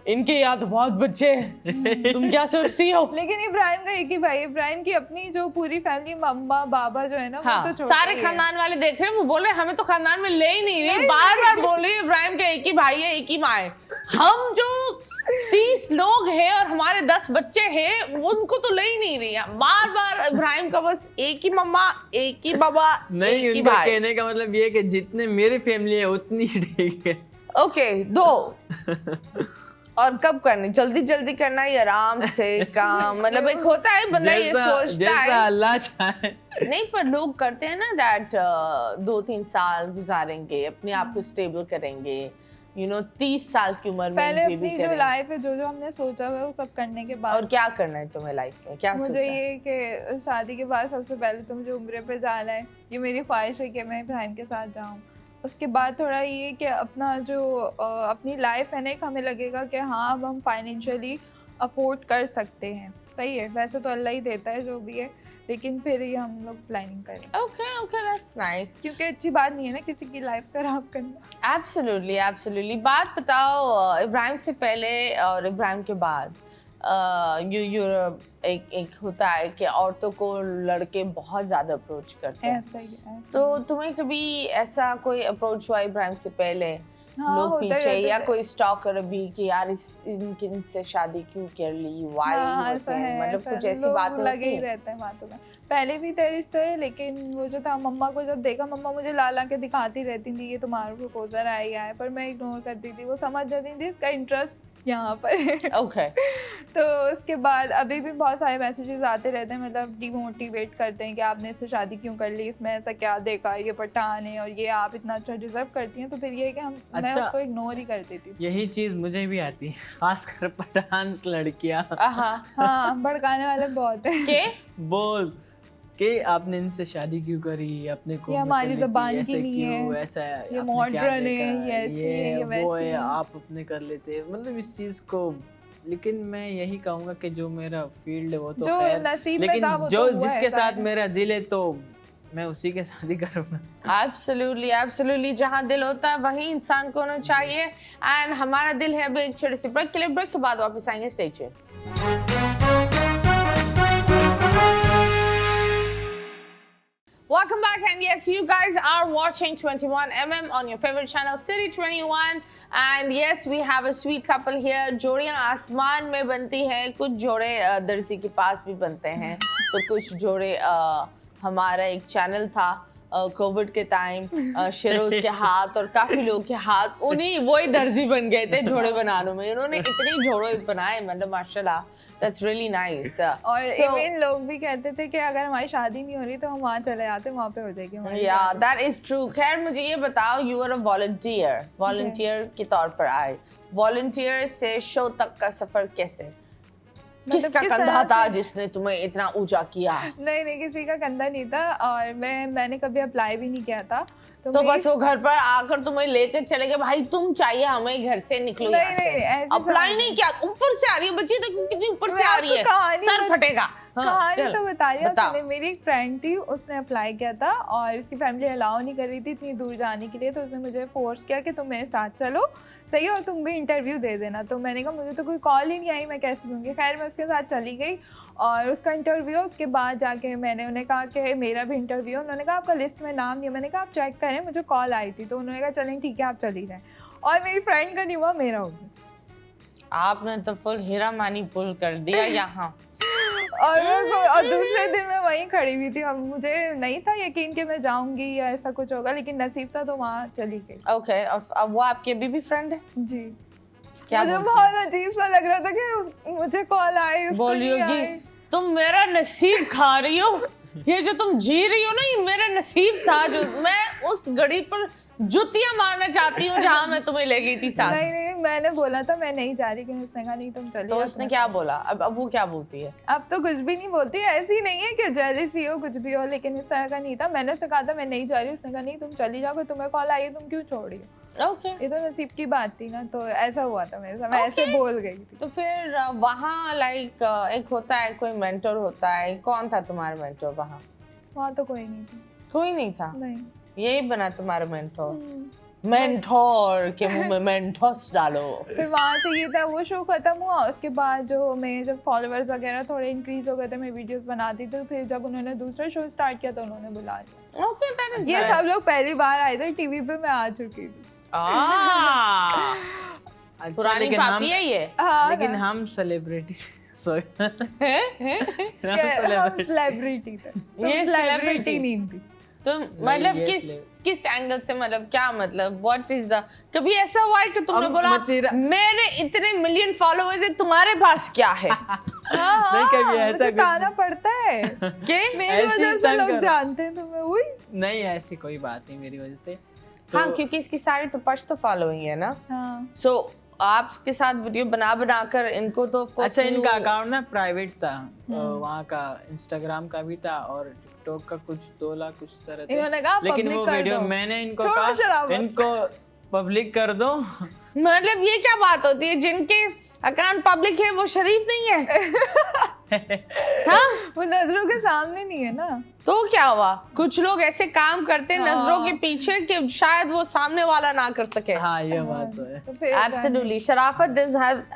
Speaker 1: इनके यहाँ तो बहुत बच्चे हैं। तुम क्या सोचती हो?
Speaker 2: लेकिन इब्राहिम का एक ही भाई है, इब्राहिम की अपनी जो पूरी फैमिली, मम्मा बाबा जो है ना,
Speaker 1: हाँ,
Speaker 2: वो तो छोटे
Speaker 1: सारे
Speaker 2: ही हैं।
Speaker 1: खानदान वाले देख रहे हैं, वो बोल रहे हैं हमें तो खानदान में ले ही नहीं रही, बार बार बोल रही है इब्राहिम के एक ही भाई है, एक ही माँ है। हम जो 30 लोग हैं और हमारे 10 बच्चे हैं, उनको तो ले ही नहीं रही है, बार बार इब्राहिम का बस एक ही मम्मा, एक ही बाबा,
Speaker 3: नहीं,
Speaker 1: एक ही
Speaker 3: उनका
Speaker 1: भाई।
Speaker 3: कहने का मतलब ये है कि जितने मेरी फैमिली है उतनी ही ठीक है।
Speaker 1: ओके, 2 और कब करनी? जल्दी जल्दी करना या आराम से काम? मतलब एक होता है बंदा ये सोचता
Speaker 3: जैसा
Speaker 1: है,
Speaker 3: अल्लाह चाहे।
Speaker 1: नहीं पर लोग करते हैं ना दैट 2-3 साल गुजारेंगे, अपने आप को स्टेबल करेंगे, 30 साल की उम्र में
Speaker 2: पहले
Speaker 1: बेबी
Speaker 2: अपनी जो
Speaker 1: करेंगे।
Speaker 2: लाइफ है, जो जो हमने सोचा हुआ है, वो सब करने के बाद
Speaker 1: और क्या करना है तुम्हें लाइफ में? क्या
Speaker 2: मुझे
Speaker 1: सोचा?
Speaker 2: ये कि शादी के बाद सबसे पहले तो मुझे उम्रे पे जाना है। ये मेरी ख्वाहिश है कि मैं इब्राहिम के साथ जाऊँ। उसके बाद थोड़ा ये कि अपना जो अपनी लाइफ है ना, एक हमें लगेगा कि हाँ अब हम फाइनेंशियली अफोर्ड कर सकते हैं। सही है, वैसे तो अल्लाह ही देता है जो भी है, लेकिन फिर ये हम लोग प्लानिंग करें,
Speaker 1: ओके, दैट्स नाइस।
Speaker 2: क्योंकि अच्छी बात नहीं है ना किसी की लाइफ खराब करना।
Speaker 1: एब्सोल्युटली। बात बताओ, इब्राहिम से पहले और इब्राहिम के बाद एक होता है कि औरतों को लड़के बहुत ज्यादा अप्रोच करते हैं,
Speaker 2: ऐसा ही है, ऐसा
Speaker 1: तो तुम्हें कभी ऐसा कोई अप्रोच हुआ इब्राहिम से पहले?
Speaker 2: हाँ,
Speaker 1: लोग
Speaker 2: होता
Speaker 1: पीछे
Speaker 2: रहता
Speaker 1: या
Speaker 2: है।
Speaker 1: कोई स्टॉकर भी कि यार इनसे शादी क्यों कर ली, वाई
Speaker 2: हाँ,
Speaker 1: होते
Speaker 2: ऐसा
Speaker 1: हैं,
Speaker 2: है,
Speaker 1: मतलब
Speaker 2: ऐसा
Speaker 1: कुछ
Speaker 2: है।
Speaker 1: ऐसी
Speaker 2: लोग
Speaker 1: बात
Speaker 2: लगे
Speaker 1: होती
Speaker 2: ही
Speaker 1: है?
Speaker 2: रहते हैं बातों में। पहले भी थे रिश्ते, लेकिन वो जो था, मम्मा को जब देखा, मम्मा मुझे ला ला के दिखाती रहती थी ये तुम्हारा प्रपोजल आया है, पर मैं इग्नोर करती थी। वो समझ जाती थी इसका इंटरेस्ट यहाँ पर है।
Speaker 1: ओके,
Speaker 2: तो उसके बाद अभी भी बहुत सारे मैसेजेस आते रहते हैं, मतलब डिमोटिवेट करते हैं कि आपने इससे शादी क्यों कर ली, इसमें ऐसा क्या देखा, ये पठान है और ये आप इतना अच्छा डिजर्व करती हैं। तो फिर ये है कि मैं
Speaker 3: अच्छा।
Speaker 2: उसको इग्नोर ही करती थी।
Speaker 3: यही चीज मुझे भी आती है, खासकर पठान लड़कियां
Speaker 2: हाँ, भड़काने वाले बहुत हैं।
Speaker 1: के
Speaker 3: बोल कि आपने इनसे शादी क्यों करी, अपने को
Speaker 2: ये हमारी ज़बान की नहीं है,
Speaker 3: ऐसा
Speaker 2: ये
Speaker 3: आपने क्या
Speaker 2: मॉडर्न है,
Speaker 3: देखा,
Speaker 2: ये ऐसी है, ये
Speaker 3: वो
Speaker 2: वैसी
Speaker 3: है,
Speaker 2: है।
Speaker 3: आप अपने कर लेते, मतलब इस चीज को। लेकिन मैं यही कहूंगा कि जो मेरा फील्ड है वो तो
Speaker 2: जो
Speaker 3: खैर,
Speaker 2: नसीब में
Speaker 3: लेकिन
Speaker 2: था वो
Speaker 3: जो
Speaker 2: तो हुआ है,
Speaker 3: जिसके साथ
Speaker 2: सारे।
Speaker 3: मेरा दिल है तो मैं उसी के साथ ही करूंगा।
Speaker 1: एब्सोल्युटली। जहाँ दिल होता है वही इंसान को होना चाहिए। एंड हमारा दिल है अभी एक छोटे से ब्रेक के लिए, ब्रेक के बाद वापस आएंगे। Stay tuned. Welcome back, and yes, you guys are watching 21mm on your favorite channel City 21, and yes, we have a sweet couple here. जोड़ियां आसमान में बनती हैं, कुछ जोड़े दर्जी के पास भी बनते हैं, तो कुछ जोड़े हमारा एक चैनल था कोविड के टाइम, शिरोज के हाथ और काफी लोग के हाथ उन्हीं वही दर्जी बन गए थे जोड़े बनाने में। इन्होंने इतने जोड़े बनाए, मतलब माशाल्लाह, दैट्स रियली नाइस।
Speaker 2: और इवन लोग भी कहते थे कि अगर हमारी शादी नहीं हो रही तो हम वहाँ चले आते, वहाँ पे हो जाएगी हमारी
Speaker 1: या
Speaker 2: शादी।
Speaker 1: That is true. खैर मुझे ये बताओ, यू आर अ वॉलंटियर के तौर पर आए, वॉलंटियर से शो तक का सफर कैसे? किसका
Speaker 2: किस
Speaker 1: कंधा
Speaker 2: तरह
Speaker 1: था
Speaker 2: से?
Speaker 1: जिसने तुम्हें इतना ऊंचा किया?
Speaker 2: नहीं, किसी का कंधा नहीं था, और मैंने कभी अप्लाई भी नहीं किया था।
Speaker 1: तो
Speaker 2: मेरी-
Speaker 1: बस वो घर पर आकर तुम्हें लेकर चले गए, भाई तुम चाहिए हमें, घर से निकलो
Speaker 2: नहीं,
Speaker 1: यहाँ से।
Speaker 2: नहीं, ऐसे
Speaker 1: अप्लाई
Speaker 2: समझ-
Speaker 1: नहीं किया, ऊपर से आ रही है बच्ची, देखो कितनी ऊपर से
Speaker 2: मैं
Speaker 1: आ रही है,
Speaker 2: आपको कहानी
Speaker 1: सर
Speaker 2: बता-
Speaker 1: फटेगा। हाँ,
Speaker 2: कहानी
Speaker 1: चल,
Speaker 2: तो बता रही हूँ,
Speaker 1: बताओ।
Speaker 2: सुनिए। मेरी एक फ्रेंड थी, उसने अप्लाई किया था और इसकी फैमिली अलाउ नहीं कर रही थी इतनी दूर जाने के लिए, तो उसने मुझे फोर्स किया कि तुम मेरे साथ चलो, सही है, और तुम भी इंटरव्यू दे देना। तो मैंने कहा मुझे तो कोई कॉल ही नहीं आई, मैं कैसे दूँगी। खैर मैं उसके साथ चली गई और उसका इंटरव्यू, उसके बाद जाके मैंने उन्हें कहा कि मेरा भी इंटरव्यू। उन्होंने कहा आपका लिस्ट में नाम नहीं है। मैंने कहा आप चेक करें, मुझे कॉल आई थी। तो उन्होंने कहा चलें ठीक है आप चली जाएँ, और मेरी फ्रेंड का नहीं हुआ, मेरा हो गया।
Speaker 1: आपने तो फुल हीरा मानी पुल कर दिया यहाँ।
Speaker 2: और दूसरे दिन मैं वहीं खड़ी हुई थी। अब मुझे नहीं था यकीन कि मैं जाऊंगी या ऐसा कुछ होगा, लेकिन नसीब था तो वहाँ चली गई।
Speaker 1: ओके, और अब वो आपकी अभी भी फ्रेंड है?
Speaker 2: जी।
Speaker 1: क्या
Speaker 2: मुझे
Speaker 1: बोलती
Speaker 2: बहुत अजीब सा लग रहा था कि मुझे कॉल आई, उसको
Speaker 1: बोल रही
Speaker 2: नहीं
Speaker 1: होगी
Speaker 2: आई।
Speaker 1: तुम मेरा नसीब खा रही हो, ये जो तुम जी रही हो ना, ये मेरा नसीब था, जो मैं उस घड़ी पर जुतियां मारना चाहती हूँ जहाँ मैं तुम्हें ले गई थी साथ।
Speaker 2: नहीं, मैंने बोला था मैं नहीं जा रही, लेकिन उसने कहा नहीं तुम चली
Speaker 1: तो
Speaker 2: जाओ।
Speaker 1: उसने क्या बोला? अब वो क्या बोलती है?
Speaker 2: अब तो कुछ भी नहीं बोलती, ऐसी नहीं है कि जेलसी हो कुछ भी हो, लेकिन इस तरह का नहीं था। मैंने उससे कहा था मैं नहीं जा रही, उसने कहा नहीं तुम चली जाओ, तुम्हें कॉल आई है तुम क्यों छोड़ रही हो।
Speaker 1: ओके,
Speaker 2: ये तो नसीब की बात थी ना, तो ऐसा हुआ था मेरे साथ, मैं ऐसे बोल गई थी।
Speaker 1: तो फिर वहाँ लाइक एक होता है, कोई मेंटर होता है। कौन था तुम्हारा मेंटर वहाँ?
Speaker 2: वहाँ तो कोई नहीं था।
Speaker 1: कोई नहीं था,
Speaker 2: नहीं।
Speaker 1: यही बना तुम्हारा मेंटर। मेंटोर के मुंह में मेंटोस डालो।
Speaker 2: फिर वहाँ से ये था, वो शो खत्म हुआ। उसके बाद जो मैं जब फॉलोअर्स वगैरह थोड़े इंक्रीज हो गए थे, मैं वीडियोस बनाती थी। फिर जब उन्होंने दूसरा शो स्टार्ट किया तो उन्होंने बुला लिया।
Speaker 1: ओके, दैट इज
Speaker 2: ये सब लोग पहली बार आए थे टीवी पे, मैं आ चुकी थी।
Speaker 3: अच्छा,
Speaker 1: पुरानी
Speaker 3: लेकिन
Speaker 1: पापी है ये।
Speaker 2: हाँ,
Speaker 3: लेकिन हम सेलिब्रिटी सॉरी
Speaker 2: हम सेलिब्रिटी थे,
Speaker 1: ये
Speaker 2: सेलिब्रिटी नहीं थी।
Speaker 1: तो मतलब
Speaker 3: ये
Speaker 1: किस एंगल से, मतलब क्या, मतलब व्हाट इज द, कभी ऐसा हुआ है कि तुमने
Speaker 3: अब
Speaker 1: बोला
Speaker 3: तेरा-
Speaker 1: मेरे इतने मिलियन फॉलोअर्स है, तुम्हारे पास क्या है?
Speaker 3: नहीं, कभी ऐसा
Speaker 2: मुझे
Speaker 3: कुछ
Speaker 2: गाना पड़ता है
Speaker 1: के
Speaker 2: मेरी
Speaker 3: ऐसी
Speaker 2: वजह से
Speaker 3: तंग
Speaker 2: लोग
Speaker 3: करो।
Speaker 2: जानते हैं तुम्हें। वही
Speaker 3: नहीं, ऐसी कोई बात नहीं मेरी वजह से।
Speaker 1: हाँ, क्योंकि इसकी सारी तो पश्तो फॉलोइंग है ना।
Speaker 2: हाँ,
Speaker 1: सो आपके साथ वीडियो बना कर इनको तो of course
Speaker 3: अच्छा,
Speaker 1: you-
Speaker 3: इनका अकाउंट ना प्राइवेट था, वहाँ का इंस्टाग्राम का भी था और टिकटॉक का कुछ 2 लाख कुछ तरह थे।
Speaker 2: इन्होंने कहा
Speaker 3: लेकिन
Speaker 2: public
Speaker 3: वो
Speaker 2: कर
Speaker 3: वीडियो
Speaker 2: दो।
Speaker 3: मैंने इनको
Speaker 2: छोड़ो
Speaker 3: कहा
Speaker 2: शराबत।
Speaker 3: इनको पब्लिक कर दो।
Speaker 1: मतलब ये क्या बात होती है, जिनके अकाउंट पब्लिक है वो शरीफ नहीं है? हाँ,
Speaker 2: वो नजरों के सामने नहीं है ना।
Speaker 1: तो क्या हुआ? कुछ लोग ऐसे काम करते हैं नजरों के पीछे कि शायद वो सामने वाला ना कर सके।
Speaker 3: हाँ, ये बात तो है।
Speaker 2: तो फिर
Speaker 1: Absolutely. Sharafat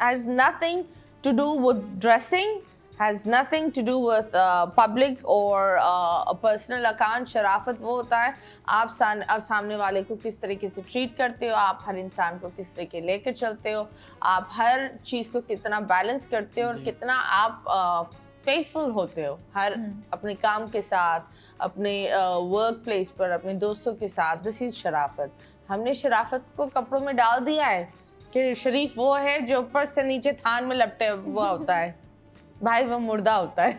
Speaker 1: has nothing to do with dressing, has nothing to do with public or a personal account. शराफत वो होता है आप सामने वाले को किस तरीके से ट्रीट करते हो, आप हर इंसान को किस तरीके लेकर चलते हो, आप हर चीज़ को कितना बैलेंस करते हो और कितना आप फेथफुल होते हो हर अपने काम के साथ, अपने वर्क प्लेस पर, अपने दोस्तों के साथ। दिस इज शराफत। हमने शराफत को कपड़ों में डाल दिया है कि शरीफ वो है जो ऊपर से नीचे थान में लपटे हुआ होता है। भाई वो मुर्दा होता है।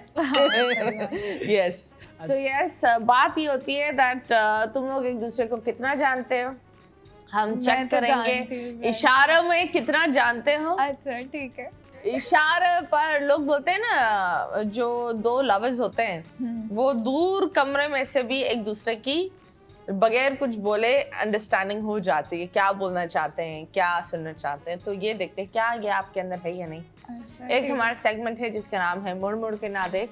Speaker 1: यस, सो यस, बात ये होती है दैट तुम लोग एक दूसरे को कितना जानते हो, हम
Speaker 2: मैं
Speaker 1: चेक
Speaker 2: तो जानती
Speaker 1: करेंगे
Speaker 2: हूँ।
Speaker 1: इशारों में कितना जानते हो।
Speaker 2: अच्छा, ठीक है।
Speaker 1: इशारे पर लोग बोलते हैं ना, जो 2 लवर्स होते हैं वो दूर कमरे में से भी एक दूसरे की बगैर कुछ बोले अंडरस्टैंडिंग हो जाती है, क्या बोलना चाहते हैं, क्या सुनना चाहते हैं। तो ये देखते हैं क्या ये आपके अंदर है या नहीं।
Speaker 2: अच्छा,
Speaker 1: एक
Speaker 2: ठीक
Speaker 1: हमारा सेगमेंट है जिसका नाम है मुड़ मुड़ के ना देख।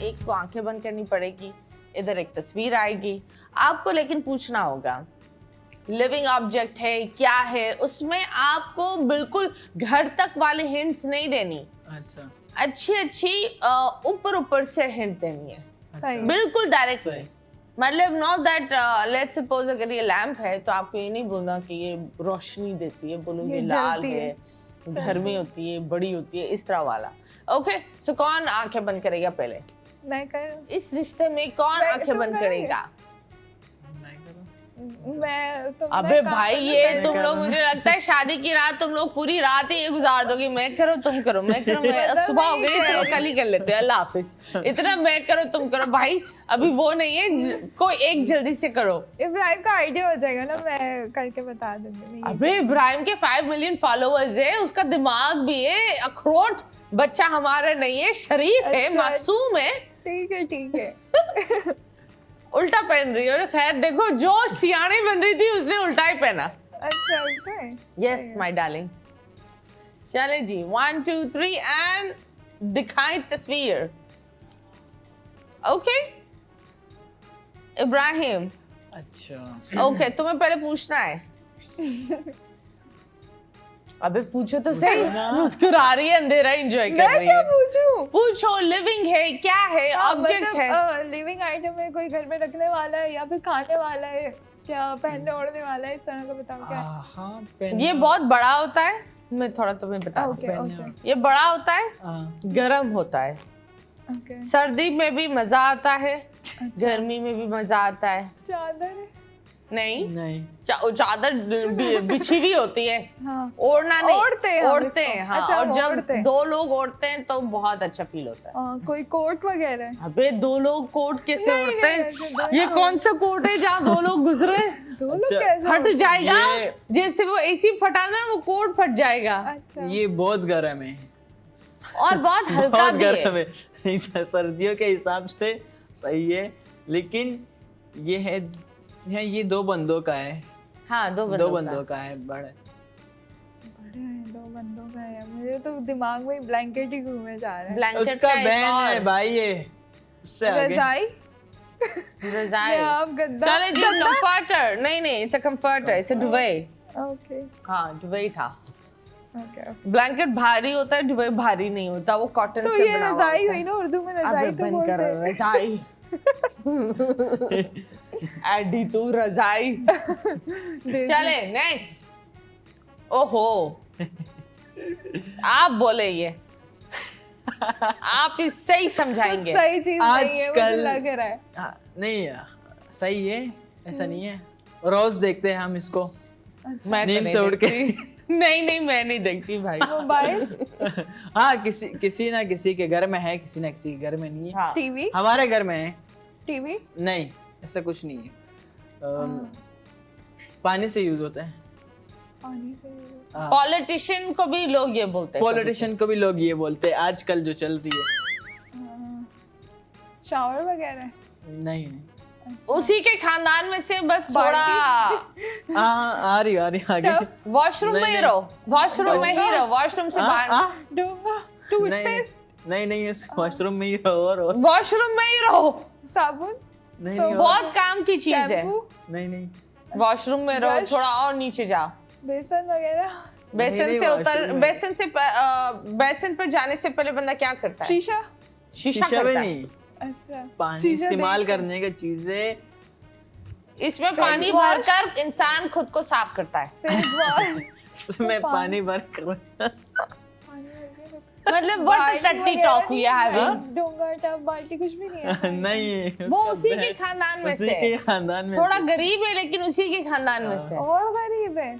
Speaker 1: एक को आंखें बंद करनी पड़ेगी, इधर एक तस्वीर आएगी, आपको लेकिन पूछना होगा लिविंग ऑब्जेक्ट है क्या है, उसमें आपको बिल्कुल घर तक वाले हिंट्स नहीं देनी,
Speaker 3: अच्छा,
Speaker 1: अच्छी ऊपर ऊपर से हिंट देनी है,
Speaker 2: सही।
Speaker 1: बिल्कुल डायरेक्ट
Speaker 3: सही।
Speaker 1: नहीं। मतलब नॉट दैट लेट्स सपोज अगर ये लैंप है तो आपको ये नहीं बोलना कि ये रोशनी देती है, बोलो ये
Speaker 2: ये
Speaker 1: लाल
Speaker 2: जलती
Speaker 1: है, घर में होती है, बड़ी होती है, इस तरह वाला। ओके, सो कौन आंखें बंद करेगा पहले?
Speaker 2: मैं कर
Speaker 1: इस रिश्ते में कौन
Speaker 2: मैं-
Speaker 1: आंखें
Speaker 2: तुम
Speaker 1: बंद
Speaker 2: करोगे?
Speaker 1: करेगा?
Speaker 3: मैं करूँ?
Speaker 2: मैं तो
Speaker 1: अबे भाई, ये तुम लोग, मुझे लगता है शादी की रात तुम लोग पूरी रात ही ये गुजार दोगे, मैं करो तुम करो, मैं करो मैं,
Speaker 2: मतलब
Speaker 1: सुबह हो
Speaker 2: नहीं
Speaker 1: गई, चलो
Speaker 2: करेंगे।
Speaker 1: कल ही कर लेते हैं, अल्लाह हाफिज। इतना मैं करो तुम करो भाई, अभी वो नहीं है, कोई एक जल्दी से करो।
Speaker 2: इब्राहिम का आइडिया हो जाएगा ना, मैं करके बता दूंगी। मैं ये-
Speaker 1: अबे इब्राहिम के 5 मिलियन फॉलोअर्स है, उसका दिमाग भी है, अखरोट बच्चा हमारा नहीं है, शरीफ है,
Speaker 2: अच्छा।
Speaker 1: मासूम है,
Speaker 2: ठीक है, ठीक है।
Speaker 1: उल्टा पहन रही है। खैर देखो, जो सियानी बन रही थी उसने उल्टा ही पहना।
Speaker 2: अच्छा, okay.
Speaker 1: Yes my darling. चले जी, 1 2 3 एंड दिखाएं तस्वीर। ओके इब्राहिम,
Speaker 3: अच्छा,
Speaker 1: ओके तुम्हें पहले पूछना है। अबे पूछो तो सही, मुस्कुरा रही है, अंधेरा एंजॉय कर
Speaker 2: मैं
Speaker 1: रही
Speaker 2: क्या
Speaker 1: है।
Speaker 2: पूछूं?
Speaker 1: पूछो, लिविंग है क्या है, ऑब्जेक्ट है।
Speaker 2: लिविंग आइटम है, कोई घर में रखने वाला है या फिर खाने वाला है, क्या पहनने ओढ़ने वाला है, इस तरह का बताओ क्या है?
Speaker 3: हाँ,
Speaker 1: ये बहुत बड़ा होता है, मैं थोड़ा तुम्हें बता दूं।
Speaker 2: ओके, ओके,
Speaker 1: ये बड़ा होता है,
Speaker 3: हाँ,
Speaker 1: गर्म होता है,
Speaker 2: ओके।
Speaker 1: सर्दी में भी मजा आता है, गर्मी में भी मजा आता है।
Speaker 2: चादर है?
Speaker 1: नहीं,
Speaker 3: नहीं,
Speaker 1: चादर बिछी हुई होती है,
Speaker 2: हाँ।
Speaker 1: ओढ़ना नहीं,
Speaker 2: ओढ़ते हैं हम
Speaker 1: ओढ़ते
Speaker 2: इसको।
Speaker 1: हैं, हाँ।
Speaker 2: अच्छा,
Speaker 1: और जब
Speaker 2: ओढ़ते हैं।
Speaker 1: 2 लोग ओढ़ते हैं तो बहुत अच्छा फील होता है।
Speaker 2: कोई कोट वगैरह है?
Speaker 1: अबे 2 लोग कोट कैसे
Speaker 2: नहीं,
Speaker 1: ओढ़ते
Speaker 2: नहीं,
Speaker 1: हैं?
Speaker 2: ऐसे दो
Speaker 1: ये
Speaker 2: लोग।
Speaker 1: कौन सा कोट है जहाँ 2 लोग गुजरे?
Speaker 2: दो लोग
Speaker 3: अच्छा,
Speaker 2: कैसे
Speaker 1: फट
Speaker 2: ओढ़ते?
Speaker 1: जाएगा,
Speaker 3: ये-
Speaker 1: जैसे वो एसी फटा ना, वो कोट फट जाएगा।
Speaker 2: अच्छा,
Speaker 3: ये बहुत गर्म है,
Speaker 1: और बहुत हल्का
Speaker 3: बहुत
Speaker 1: भी
Speaker 3: गर्म
Speaker 1: है।
Speaker 3: है। सर्दियों के हिसाब से सही है, लेकिन ये है, ये 2 बंदों का है,
Speaker 1: हाँ, 2
Speaker 3: 2
Speaker 1: बंदों
Speaker 3: बंदों का है, बड़ा।
Speaker 2: बड़े हैं, 2 बंदों का है। मेरे तो दिमाग में ब्लैंकेट ही घूमे जा रहा है।
Speaker 1: ब्लैंकेट
Speaker 3: उसका
Speaker 1: का एक
Speaker 3: बहन है
Speaker 1: और।
Speaker 3: भाई, ये उससे आगे
Speaker 2: रजाई
Speaker 1: रजाई।
Speaker 2: आप गद्दा
Speaker 1: चले जी, कंफर्टर। नहीं, it's a comforter, it's a Dubai.
Speaker 2: Okay
Speaker 1: हाँ, दुबई था।
Speaker 2: ओके
Speaker 1: ब्लैंकेट भारी होता है, दुबई भारी नहीं होता, वो कॉटन
Speaker 2: तो
Speaker 1: से
Speaker 2: ये
Speaker 1: बना हुआ
Speaker 2: रजाई
Speaker 1: होता
Speaker 2: हुई
Speaker 1: है।
Speaker 2: ना, उर्दू में
Speaker 1: अबे
Speaker 2: रजाई तो
Speaker 1: बंद
Speaker 2: बोलते
Speaker 1: कर
Speaker 2: हैं।
Speaker 1: रजाई। एडी तू रजाई। चले नेक्स्ट। ओहो, आप बोले ये, आप इससे ही समझाएंगे।
Speaker 2: सही चीज नहीं है, मुझे
Speaker 3: आजकल-
Speaker 2: लग रहा है।
Speaker 3: हाँ, नहीं सही है, ऐसा नहीं है। रोज देखते हैं हम इसको
Speaker 1: मैं तो
Speaker 3: नींद
Speaker 1: नहीं
Speaker 3: से उठ के।
Speaker 1: देखती। नहीं, मैं नहीं देखती भाई।
Speaker 2: मोबाइल,
Speaker 3: हाँ, किसी ना किसी के घर में है, किसी ना किसी के घर में नहीं है।
Speaker 1: हाँ।
Speaker 2: टीवी,
Speaker 3: हमारे घर में है।
Speaker 2: टीवी
Speaker 3: नहीं, ऐसा कुछ नहीं है। पानी से यूज होता है।
Speaker 2: पानी से
Speaker 1: पॉलिटिशियन को भी लोग ये बोलते हैं।
Speaker 3: पॉलिटिशियन को भी लोग ये बोलते हैं, आजकल जो चल रही है।
Speaker 2: शावर वगैरह।
Speaker 3: नहीं
Speaker 1: उसी के खानदान में से बस थोड़ा
Speaker 3: आ रही आगे।
Speaker 1: वॉशरूम में
Speaker 3: नहीं,
Speaker 1: ही
Speaker 3: नहीं।
Speaker 1: रहो, वॉशरूम में ही रहो, वॉशरूम से बाहर।
Speaker 2: डोंगा,
Speaker 3: नहीं
Speaker 2: टूथपेस्ट,
Speaker 3: नहीं वॉशरूम में ही रहो और
Speaker 1: वॉशरूम में ही रहो,
Speaker 2: साबुन,
Speaker 3: नहीं
Speaker 2: So,
Speaker 3: नहीं
Speaker 1: बहुत काम की चीज है।
Speaker 2: शैम्पू,
Speaker 3: नहीं
Speaker 1: वॉशरूम में रहो,
Speaker 2: ब्रश।
Speaker 1: थोड़ा और नीचे जाओ।
Speaker 2: बेसन वगैरह,
Speaker 1: बेसन
Speaker 3: नहीं,
Speaker 1: से उतर,
Speaker 3: washroom में।
Speaker 1: बेसन पर जाने से पहले बंदा क्या करता है?
Speaker 2: शीशा।
Speaker 1: शीशा
Speaker 3: शीशा भी
Speaker 1: करता है।
Speaker 3: नहीं,
Speaker 2: अच्छा,
Speaker 3: पानी
Speaker 2: शीशा
Speaker 3: इस्तेमाल
Speaker 2: देख कर।
Speaker 3: करने की चीजें।
Speaker 1: इसमें पानी
Speaker 2: wash।
Speaker 1: भरकर इंसान खुद को साफ करता है।
Speaker 2: फेस वॉश,
Speaker 3: उसमें पानी भर कर
Speaker 1: मतलब व्हाट टट्टी टॉक हुई है।
Speaker 2: डोंगा, टब, बाल्टी कुछ भी नहीं है।
Speaker 3: नहीं,
Speaker 1: वो
Speaker 3: उसका
Speaker 1: उसी के
Speaker 3: बैग
Speaker 1: खानदान में
Speaker 3: उसी
Speaker 1: से
Speaker 3: के
Speaker 1: है।
Speaker 3: खानदान में
Speaker 1: थोड़ा
Speaker 3: से।
Speaker 1: गरीब है लेकिन उसी के खानदान में से।
Speaker 2: और गरीब है।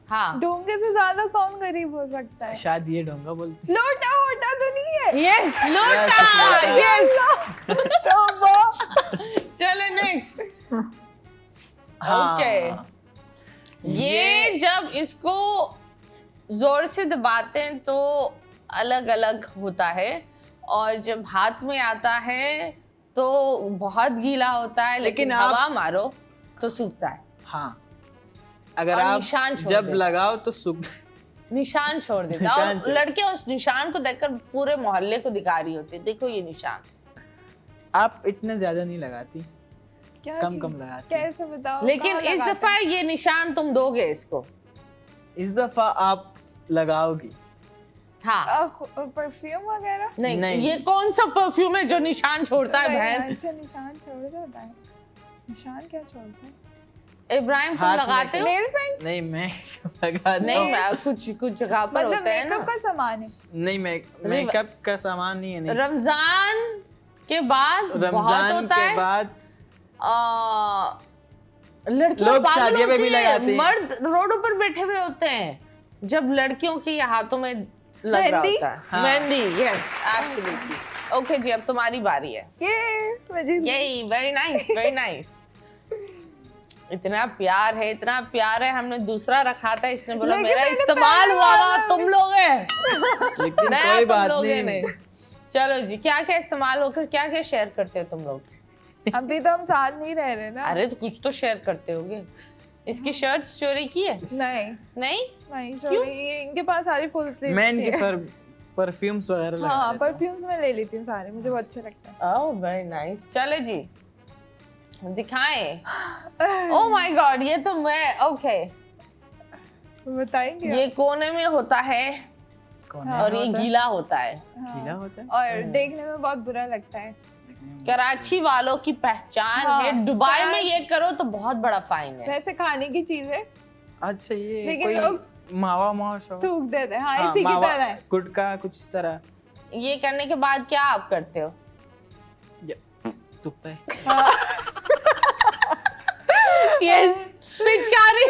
Speaker 1: हाँ,
Speaker 2: डोंगे से ज्यादा कौन गरीब हो सकता है?
Speaker 3: शायद ये ढोंगा बोलते
Speaker 2: लोटा वोटा तो नहीं है।
Speaker 1: यस, लोटा, यस। चलो नेक्स्ट। ओके, ये जब इसको जोर से दबाते हैं तो अलग अलग होता है, और जब हाथ में आता है तो बहुत गीला होता है, लेकिन
Speaker 3: लेकिन आप-
Speaker 1: हवा मारो तो सूखता है।
Speaker 3: हाँ, अगर
Speaker 1: और
Speaker 3: आप
Speaker 1: निशान छोड़
Speaker 3: जब
Speaker 1: देता।
Speaker 3: लगाओ तो सूख
Speaker 1: निशान छोड़ देता है,
Speaker 3: निशान
Speaker 1: और
Speaker 3: छोड़-
Speaker 1: लड़कियां उस निशान को देखकर पूरे मोहल्ले को दिखा रही होती है, देखो ये निशान।
Speaker 3: आप इतने ज्यादा नहीं लगाती,
Speaker 2: क्या
Speaker 3: कम
Speaker 2: चीज़?
Speaker 3: कम लगाती।
Speaker 2: कैसे बताओ?
Speaker 1: लेकिन
Speaker 2: कहाँ
Speaker 1: इस
Speaker 2: लगाते
Speaker 1: दफा ये निशान तुम दोगे इसको।
Speaker 3: इस दफा आप लगाओगी।
Speaker 1: हाँ,
Speaker 2: हैं? परफ्यूम वगैरह?
Speaker 1: नहीं,
Speaker 3: नहीं।
Speaker 1: ये कौन सा परफ्यूम है जो निशान छोड़ता है बहन?
Speaker 2: अच्छा, निशान छोड़ देता है। निशान क्या छोड़ता है?
Speaker 1: इब्राहिम तुम
Speaker 3: हाथ में
Speaker 1: लगाते हो?
Speaker 2: Nail paint?
Speaker 3: नहीं, मैं लगा
Speaker 1: नहीं, मैं कुछ जगह पर
Speaker 2: मतलब
Speaker 1: होता है ना।
Speaker 2: मेकअप का सामान है।
Speaker 3: नहीं, मेकअप का सामान नहीं है। नहीं,
Speaker 1: रमजान के बाद बहुत
Speaker 3: रमजान
Speaker 1: होता
Speaker 3: के
Speaker 1: है।
Speaker 3: बाद
Speaker 1: लड़कियां
Speaker 3: लोग
Speaker 1: पागल
Speaker 3: शादियों में
Speaker 1: होती
Speaker 3: भी
Speaker 1: हैं,
Speaker 3: लगाते हैं।
Speaker 1: मर्द रोडों पर बैठे हुए होते हैं जब लड़कियों के हाथों में लग रहा
Speaker 2: मेहंदी?
Speaker 1: होता है।
Speaker 3: हाँ।
Speaker 1: Mehndi, yes, absolutely. ओके जी, अब तुम्हारी बारी है।
Speaker 2: ये मुझे
Speaker 1: यही, वेरी नाइस, वेरी नाइस। इतना प्यार है, इतना प्यार है, हमने दूसरा रखा था, इसने बोला
Speaker 2: लेकिन
Speaker 1: मेरा
Speaker 2: मैंने
Speaker 1: इस्तेमाल
Speaker 2: पहले
Speaker 1: हुआ
Speaker 2: वाला
Speaker 1: तुम लोग है।
Speaker 3: लेकिन
Speaker 1: नया
Speaker 3: कोई
Speaker 1: तुम
Speaker 3: बात
Speaker 1: लोगे
Speaker 3: नहीं।
Speaker 1: ने। चलो जी, क्या क्या इस्तेमाल होकर क्या क्या शेयर करते हो तुम लोग?
Speaker 2: अभी तो हम साथ नहीं रह रहे ना।
Speaker 1: अरे तो कुछ तो शेयर करते होगे। इसकी शर्ट्स चोरी की है?
Speaker 2: नहीं
Speaker 1: नहीं,
Speaker 2: नहीं, सॉरी, इनके पास सारी फुल स्लीव
Speaker 3: मैं इनके परफ्यूम्स वगैरह लगा
Speaker 2: हाँ,
Speaker 3: देता हूँ।
Speaker 2: परफ्यूम्स मैं ले लेती हूँ सारे, मुझे बहुत अच्छे लगते हैं।
Speaker 1: Oh very nice. चले जी, दिखाएं। ओह माय गॉड, ये तो मैं, ओके,
Speaker 2: बताएंगे
Speaker 1: ये कोने में होता है
Speaker 3: कौन
Speaker 1: और ये गीला होता है।
Speaker 3: गीला होता है?
Speaker 2: और देखने में बहुत बुरा लगता है।
Speaker 1: कराची वालों की पहचान
Speaker 2: हाँ,
Speaker 1: है, दुबई में
Speaker 2: कार-
Speaker 1: ये करो तो बहुत बड़ा फाइन है।
Speaker 2: वैसे खाने की चीज है,
Speaker 3: अच्छा, ये
Speaker 2: लेकिन
Speaker 3: कोई
Speaker 2: लोग
Speaker 3: मावा शो।
Speaker 2: थूक देते हैं। हाँ,
Speaker 3: हाँ,
Speaker 2: इसी की
Speaker 3: मावा,
Speaker 2: तरह है।
Speaker 3: गुटखा कुछ इस तरह।
Speaker 1: ये करने के बाद क्या आप करते हो?
Speaker 3: तुपता है।
Speaker 1: यस, पिचकारी।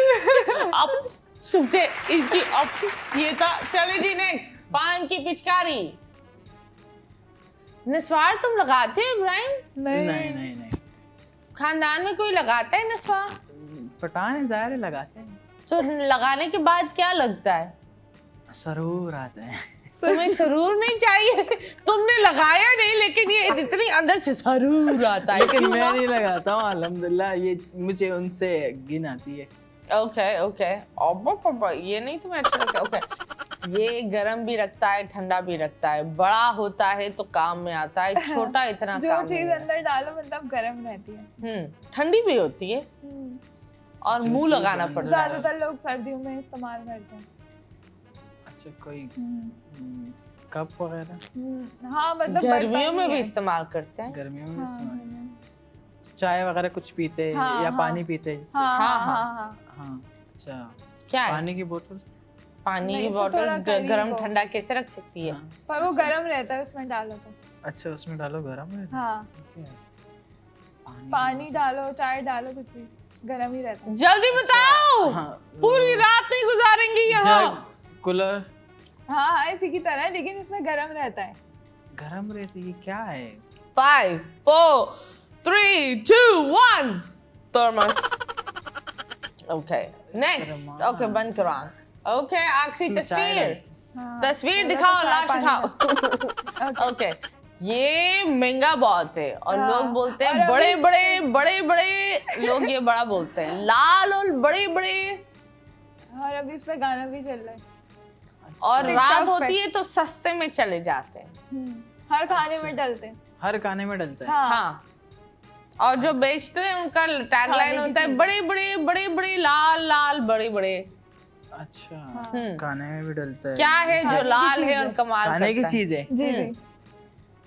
Speaker 1: अब चुपते इसकी, अब ये था। चले जी नेक्स्ट, पान की पिचकारी। नस्वार तुम लगाते हो इब्राहिम?
Speaker 3: नहीं।
Speaker 1: खानदान में कोई लगाता है नस्वार?
Speaker 3: पठान है, जाहिर है लगाते हैं।
Speaker 1: तो लगाने के बाद क्या लगता है?
Speaker 3: सरूर आते हैं।
Speaker 1: तुम्हें सरूर नहीं चाहिए? तुमने लगाया नहीं, लेकिन ये इतनी अंदर से सरूर आता है।
Speaker 3: लेकिन मैं नहीं लगाता हूँ, अल्हम्दुलिल्लाह। ये मुझे उनसे गिन आती है।
Speaker 1: ओके ओके, अब ये नहीं तुम्हें अच्छा लगता? ओके, ये गरम भी रखता है, ठंडा भी रखता है। बड़ा होता है तो काम में आता है, छोटा इतना
Speaker 2: जो
Speaker 1: काम
Speaker 2: चीज
Speaker 1: नहीं है।
Speaker 2: अंदर डालो मतलब गर्म रहती है।
Speaker 1: ठंडी भी होती है और मुंह लगाना पड़ता है।
Speaker 2: ज्यादातर लोग सर्दियों में इस्तेमाल करते हैं।
Speaker 3: अच्छा कोई कप वगैरह
Speaker 2: हाँ मतलब
Speaker 1: गर्मियों में
Speaker 2: बर्तन
Speaker 1: भी
Speaker 2: ही है।
Speaker 1: इस्तेमाल करते हैं।
Speaker 3: गर्मियों में
Speaker 2: हाँ,
Speaker 3: इस्तेमाल चाय वगैरह कुछ पीते हैं
Speaker 2: हाँ,
Speaker 3: या
Speaker 2: हाँ।
Speaker 3: पानी पीते हैं जिससे
Speaker 2: हाँ
Speaker 1: हाँ,
Speaker 2: हाँ
Speaker 1: हाँ।
Speaker 2: हाँ हाँ।
Speaker 3: हाँ अच्छा
Speaker 1: क्या है?
Speaker 3: पानी की बोतल
Speaker 1: पानी
Speaker 2: नहीं,
Speaker 1: की
Speaker 2: इसे
Speaker 1: बोतल
Speaker 2: थोड़ा करीब
Speaker 1: गरम
Speaker 2: हो।
Speaker 1: ठंडा कैसे रख सकती है?
Speaker 2: पर वो गर्म रहता है उसमें डालो तो।
Speaker 3: अच्छा उसमें डालो गरम रहता है
Speaker 2: हाँ
Speaker 3: ठीक है।
Speaker 2: पानी डालो चाय डालो कुछ भी गर्म ही रहता है।
Speaker 1: जल्दी बताओ।
Speaker 3: हाँ,
Speaker 1: पूरी रात नहीं गुजारेंगे यहाँ।
Speaker 3: जग कूलर
Speaker 2: हाँ हाँ इसी की तरह है लेकिन इसमें गर्म रहता है।
Speaker 3: गरम रहती है ये क्या है
Speaker 1: 5, 4, 3, 2, 1 थर्मस। Okay next. ओके बंद करो आँख। ओके आखिरी
Speaker 3: इसमें चाय
Speaker 1: तस्वीर।
Speaker 2: हाँ,
Speaker 1: तस्वीर
Speaker 2: बोला
Speaker 1: दिखाओ,
Speaker 2: तो
Speaker 1: लाश
Speaker 2: चाय
Speaker 1: उठाओ।
Speaker 2: पानी
Speaker 1: ओके ये महंगा बहुत है और
Speaker 2: हाँ,
Speaker 1: लोग बोलते हैं
Speaker 2: और अभी-
Speaker 1: बड़े बड़े बड़े बड़े लोग ये बड़ा बोलते हैं लाल और बड़े बड़े।
Speaker 2: और अभी इसमें गाना भी चल रहा है।
Speaker 1: और
Speaker 2: TikTok
Speaker 1: रात
Speaker 2: पे।
Speaker 1: होती है तो सस्ते में चले जाते हैं।
Speaker 2: हर खाने में डलते हैं।
Speaker 3: हर खाने में डलता है
Speaker 2: हाँ
Speaker 1: हाँ और जो बेचते हैं उनका टैगलाइन
Speaker 2: की
Speaker 1: होता है
Speaker 2: चीज़।
Speaker 1: बड़े बड़े बड़े बड़े लाल लाल बड़े बड़े।
Speaker 3: अच्छा
Speaker 1: हम्म।
Speaker 3: खाने में भी डलता है
Speaker 1: क्या है
Speaker 2: खाने
Speaker 1: जो
Speaker 2: की
Speaker 1: लाल
Speaker 2: चीज़
Speaker 1: है
Speaker 2: है।
Speaker 1: और कमाल
Speaker 3: खाने की
Speaker 1: करता है?
Speaker 3: चीज है
Speaker 2: जी जी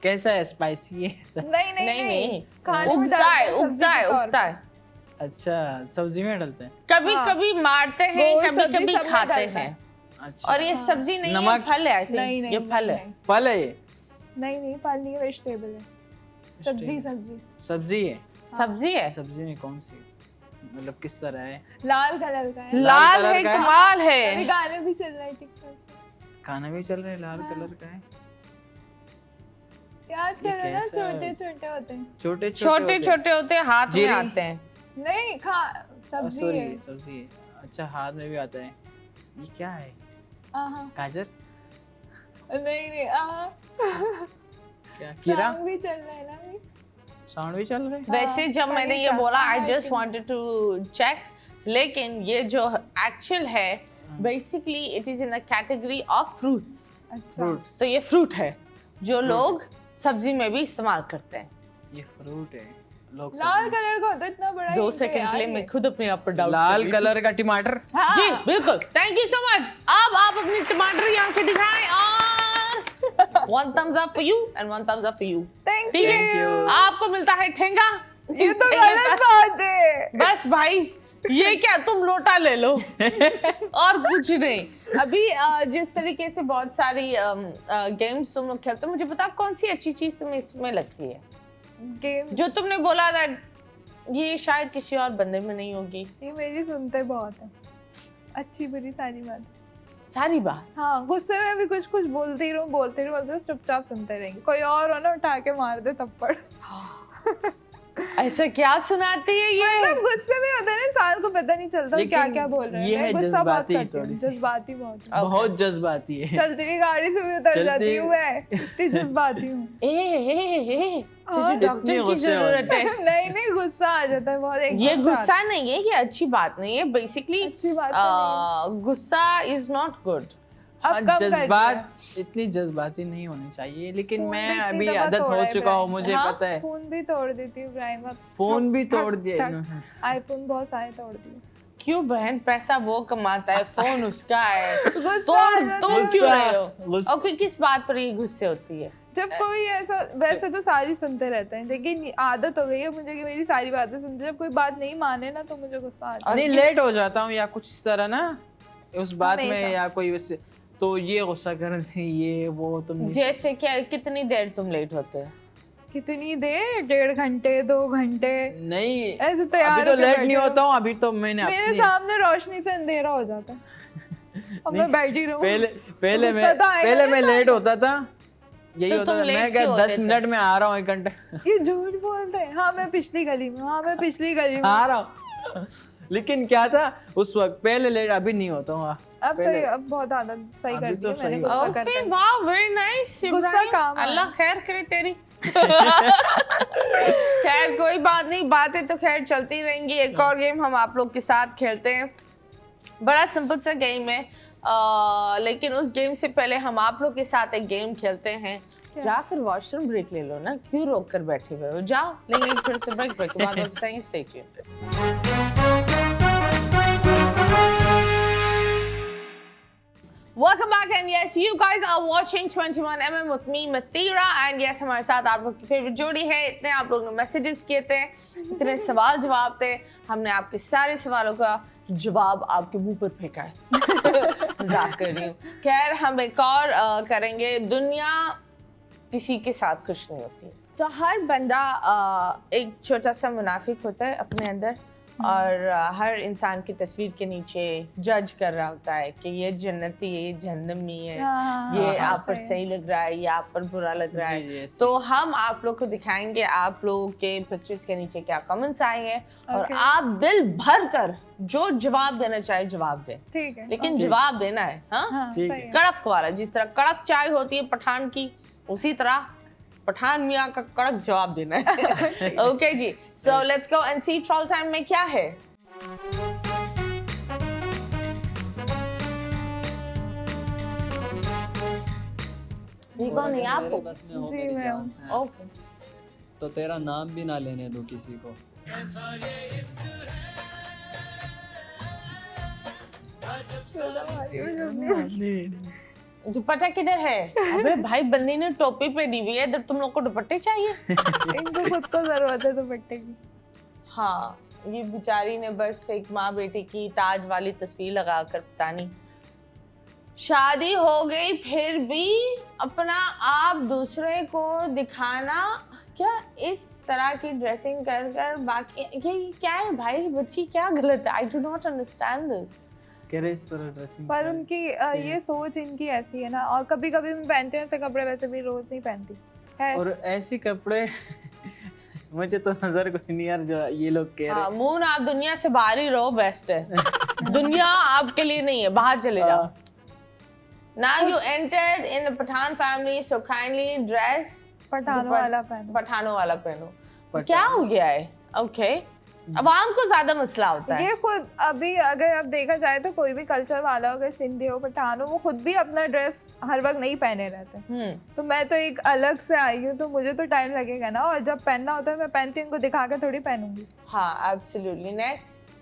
Speaker 3: कैसा है स्पाइसी है ऐसा?
Speaker 2: नहीं नहीं
Speaker 1: नहीं नहीं
Speaker 2: खाने में
Speaker 1: उगता
Speaker 2: डालते
Speaker 1: है
Speaker 2: हैं सब्जी
Speaker 1: उगता है
Speaker 2: के तौर
Speaker 1: उगता
Speaker 2: पे।
Speaker 1: है।
Speaker 3: अच्छा सब्जी में डलते हैं
Speaker 1: कभी
Speaker 2: हाँ।
Speaker 1: कभी मारते हैं
Speaker 2: वो
Speaker 1: कभी
Speaker 2: सब्जी
Speaker 1: कभी
Speaker 2: सब में
Speaker 1: खाते
Speaker 2: डलता है।
Speaker 1: हैं।
Speaker 3: अच्छा
Speaker 1: और ये सब्जी नहीं है
Speaker 3: नमक?
Speaker 1: फल है I think।
Speaker 2: नहीं नहीं
Speaker 1: ये फल है।
Speaker 2: नहीं,
Speaker 3: फल है ये
Speaker 2: नहीं नहीं फल नहीं है वेजिटेबल है। सब्जी सब्जी
Speaker 3: सब्जी है
Speaker 1: सब्जी है
Speaker 3: सब्जी में कौन सी मतलब किस तरह है
Speaker 2: लाल कलर का है।
Speaker 1: लाल
Speaker 3: कलर
Speaker 1: है
Speaker 3: का है?
Speaker 1: कमाल
Speaker 2: अभी
Speaker 1: है।
Speaker 2: गाने भी चल रहा है टिकटॉक पे।
Speaker 3: खाना भी चल रहा है लाल कलर का है
Speaker 2: याद
Speaker 3: ये
Speaker 2: करो ना
Speaker 3: कैसा है?
Speaker 2: छोटे छोटे होते हैं।
Speaker 3: छोटे
Speaker 1: छोटे छोटे होते हैं हाथ में
Speaker 3: जीरी?
Speaker 1: आते हैं।
Speaker 2: नहीं खा सब्जी
Speaker 3: सॉरी
Speaker 2: है।
Speaker 3: सब्जी है अच्छा हाथ में भी आता है ये क्या है
Speaker 2: आहा,
Speaker 3: गाजर
Speaker 2: नहीं नहीं आहा,
Speaker 3: क्या कीड़ा
Speaker 2: song भी चल रहा है ना अभी।
Speaker 3: साउंड भी चल रहा है
Speaker 1: वैसे जब
Speaker 2: funny
Speaker 1: मैंने ये
Speaker 2: सा,
Speaker 1: बोला आई
Speaker 2: हाँ,
Speaker 1: just
Speaker 2: I think-
Speaker 1: wanted to check लेकिन ये जो एक्चुअल है basically it is in the category of fruits.
Speaker 2: अच्छा
Speaker 3: फ्रूट
Speaker 1: तो ये फ्रूट है जो लोग सब्जी में भी इस्तेमाल करते हैं।
Speaker 3: ये फ्रूट है लोग
Speaker 2: लाल
Speaker 3: सब्जी-
Speaker 2: कलर का होता है इतना बड़ा
Speaker 1: 2
Speaker 2: ही
Speaker 1: सेकंड के लिए
Speaker 2: यार
Speaker 1: मैं
Speaker 2: ये।
Speaker 1: खुद अपने आप पर डाउट
Speaker 3: लाल कलर का टमाटर
Speaker 2: हाँ,
Speaker 1: जी बिल्कुल थैंक यू सो मच। अब आप अपनी टमाटर आंखें दिखाएं और 1 thumbs up for you and 1 thumbs up for you।
Speaker 2: Thank
Speaker 1: ठीक है
Speaker 3: you।
Speaker 1: आपको मिलता है ठेंगा।
Speaker 2: ये
Speaker 1: इस
Speaker 2: तो
Speaker 1: ठेंगे
Speaker 2: गलत
Speaker 1: पर-
Speaker 2: बात है।
Speaker 1: बस भाई ये क्या तुम लोटा ले लो और कुछ नहीं। अभी जिस तरीके से बहुत सारी गेम्स तुम लोग खेलते हो मुझे बता कौन सी अच्छी चीज तुम्हें इसमें लगती है
Speaker 2: गेम
Speaker 1: जो तुमने बोला था ये शायद किसी और बंदे में नहीं होगी।
Speaker 2: ये मेरी सुनते बहुत है अच्छी बुरी सारी बात।
Speaker 1: सारी बात
Speaker 2: हाँ गुस्से में भी कुछ कुछ बोलती रहूं चुपचाप सुनते रहेंगे। कोई और हो ना उठा के मार दे थप्पड़।
Speaker 1: ऐसा क्या सुनाती है ये?
Speaker 2: मतलब गुस्से में होता है ना इंसान को पता नहीं चलता
Speaker 3: लेकिन
Speaker 2: क्या क्या बोल रहे हैं।
Speaker 3: ये
Speaker 2: मैं
Speaker 3: है
Speaker 2: गुस्सा बहुत
Speaker 3: जज्बाती
Speaker 2: करती हूँ,
Speaker 3: थोड़ी सी।
Speaker 2: जज्बाती बहुत हूँ।
Speaker 3: बहुत जज्बाती है
Speaker 2: चलती हुई गाड़ी से भी उतर
Speaker 3: चलती-
Speaker 2: जाती हूँ मैं इतनी जज्बाती हूँ।
Speaker 1: ए तुझे
Speaker 2: हाँ,
Speaker 1: डॉक्टर की
Speaker 3: गुस्से
Speaker 1: जरूरत है।
Speaker 2: नहीं नहीं गुस्सा आ जाता है बहुत एक
Speaker 1: ये
Speaker 2: साथ।
Speaker 1: गुस्सा नहीं है ये अच्छी बात नहीं है बेसिकली
Speaker 2: अच्छी बात तो
Speaker 1: गुस्सा इज नॉट गुड।
Speaker 2: अब
Speaker 3: हाँ,
Speaker 2: कम कर दिया।
Speaker 3: जज्बात इतनी जज्बाती नहीं होनी चाहिए लेकिन
Speaker 2: फोन भी
Speaker 3: मैं
Speaker 2: इतनी
Speaker 3: अभी
Speaker 2: दफा
Speaker 3: आदत
Speaker 2: तोड़ा
Speaker 3: हो
Speaker 2: है
Speaker 3: चुका हूँ
Speaker 2: इब्राहिम।
Speaker 3: मुझे
Speaker 1: हाँ,
Speaker 3: पता है
Speaker 2: फोन भी तोड़ देती हूँ इब्राहिम अब
Speaker 3: फोन भी
Speaker 2: ठक,
Speaker 3: तोड़
Speaker 2: ठक,
Speaker 3: दिया
Speaker 2: ठक। आईफोन बहुत सारे तोड़ दिए।
Speaker 1: क्यों बहन पैसा वो कमाता है फोन उसका है
Speaker 2: गुस्सा आ
Speaker 1: तोड़
Speaker 2: जाता
Speaker 1: तुम
Speaker 2: है।
Speaker 1: क्यों रहे हो?
Speaker 3: गुस्सा-
Speaker 1: ओके किस बात पर ये गुस्से होती है?
Speaker 2: जब कोई ऐसा वैसे तो सारी सुनते रहते हैं लेकिन आदत हो गई है मुझे कि मेरी सारी बातें सुनते जब कोई बात नहीं माने ना तो मुझे गुस्सा आता है।
Speaker 3: नहीं लेट हो जाता हूँ या कुछ इस तरह ना उस बात में
Speaker 2: हमेशा।
Speaker 3: या कोई वैसे तो ये गुस्सा कर ये वो तुम नहीं
Speaker 1: जैसे क्या कितनी देर तुम लेट होते हो?
Speaker 2: कितनी देर 1.5 घंटे 2 घंटे
Speaker 3: नहीं
Speaker 2: ऐसे तैयार
Speaker 3: अभी तो
Speaker 2: होके
Speaker 3: लेट
Speaker 2: बैठे
Speaker 3: नहीं
Speaker 2: हो।
Speaker 3: होता हूँ अभी तो मैंने
Speaker 2: मेरे
Speaker 3: अपनी
Speaker 2: सामने रोशनी से अंधेरा हो जाता है और मैं बैठी रहूं।
Speaker 3: पहले पहले
Speaker 2: गुस्सा
Speaker 3: मैं
Speaker 2: तो आएगा
Speaker 3: पहले
Speaker 2: ना
Speaker 3: मैं
Speaker 2: सामने।
Speaker 3: लेट होता था यही
Speaker 1: तो
Speaker 3: होता
Speaker 1: तुम
Speaker 3: था
Speaker 1: लेट
Speaker 3: मैं क्या
Speaker 1: क्यों
Speaker 3: 10
Speaker 1: होते थे?
Speaker 3: मिनट में आ रहा हूँ 1 घंटा
Speaker 2: ये झूठ बोलते हैं। हाँ मैं पिछली गली में हाँ मैं पिछली गली में
Speaker 3: आ रहा हूँ लेकिन क्या था उस वक्त पहले लेट अभी नहीं होता हूँ
Speaker 2: अब सही अब बहुत आदत सही
Speaker 3: अभी
Speaker 2: कर
Speaker 3: तो
Speaker 2: दी है मैंने
Speaker 3: सही
Speaker 2: गुस्सा
Speaker 1: ओके
Speaker 2: करके।
Speaker 1: वाह वेरी नाइस
Speaker 2: गुस्सा काम है।
Speaker 1: अल्लाह खैर करे तेरी। खैर कोई बात नहीं बातें तो खैर चलती रहेंगी। एक और गेम हम आप लोग के साथ खेलते हैं। बड़ा सिंपल सा गेम है लेकिन उस गेम से पहले हम आप लोग के साथ एक गेम खेलते हैं। जाकर वॉशरूम ब्रेक ले लो ना, क्यों रोक कर बैठे हुए हो, जाओ। लेंगे फिर से ब्रेक के बाद वापस आएंगे। Stay tuned. Welcome back, and yes, you guys are watching 21mm with me, Mathira, and yes, हमारे साथ आप लोग की फेवरेट जोड़ी है। इतने आप लोगों ने मैसेजेस किए थे, इतने सवाल जवाब थे, हमने आपके सारे सवालों का जवाब आपके मुंह पर फेंका है। मजाक कर रही हूँ। खैर, हम एक और करेंगे। दुनिया किसी के साथ खुश नहीं होती, तो हर बंदा एक छोटा सा मुनाफिक होता है अपने अंदर, और हर इंसान की तस्वीर के नीचे जज कर रहा होता है कि ये जन्नती है, ये जहन्नमी है, ये आप पर सही लग रहा है, ये आप पर बुरा लग रहा है। तो हम आप लोग को दिखाएंगे आप लोगों के पिक्चर्स के नीचे क्या कमेंट्स आए हैं, और आप दिल भर कर जो जवाब देना चाहे जवाब दें। ठीक है, लेकिन जवाब देना है, हाँ, कड़क वाला। जिस तरह कड़क चाय होती है पठान की, उसी तरह पठान मियाँ का कड़क जवाब देना है। ओके जी, so let's go and see troll time में क्या है। ये कौन है आप?
Speaker 2: जी मैं हूँ।
Speaker 1: ओके,
Speaker 7: तो तेरा नाम भी ना लेने दूं किसी को।
Speaker 1: दुपट्टा किधर है? अबे भाई, बंदी ने टोपी पहनी हुई है, इधर तुम लोग को दुपट्टे चाहिए?
Speaker 2: इनको खुद को जरूरत है दुपट्टे की।
Speaker 1: हाँ, ये बेचारी ने बस एक माँ बेटी की ताज वाली तस्वीर लगाकर, पता नहीं, शादी हो गई फिर भी अपना आप दूसरे को दिखाना, क्या इस तरह की ड्रेसिंग कर कर बाकी, ये क्या है भाई? बच्ची क्या गलत है? I do not understand this.
Speaker 3: इस तरह ड्रेसिंग
Speaker 2: पर उनकी ये सोच इनकी ऐसी है ना, और कभी कभी मैं पहनते हैं ऐसे कपड़े, वैसे भी रोज नहीं पहनती है।
Speaker 3: और ऐसे कपड़े मुझे तो नजर कोई नहीं यार जो ये लोग कह रहे हैं।
Speaker 1: मून, आप दुनिया से बाहर ही रहो, बेस्ट है। दुनिया आपके लिए नहीं है, बाहर चले जाओ। Now you entered in the Pathan family, so kindly dress
Speaker 2: पठानों वाला पहनो।
Speaker 1: पठानों वाला पहनो। क्या हो गया है? ओके, अवाम को ज्यादा मसला होता है।
Speaker 2: ये खुद अभी अगर आप देखा जाए तो कोई भी कल्चर वाला, अगर सिंधी हो, पठान हो, वो खुद भी अपना ड्रेस हर वक्त नहीं पहने रहते। तो मैं तो एक अलग से आई हूँ, तो मुझे तो टाइम लगेगा ना, और जब पहनना होता है मैं पहनती हूँ, उनको दिखा के थोड़ी पहनूंगी।
Speaker 1: हाँ, एब्सोल्युटली। नेक्स्ट।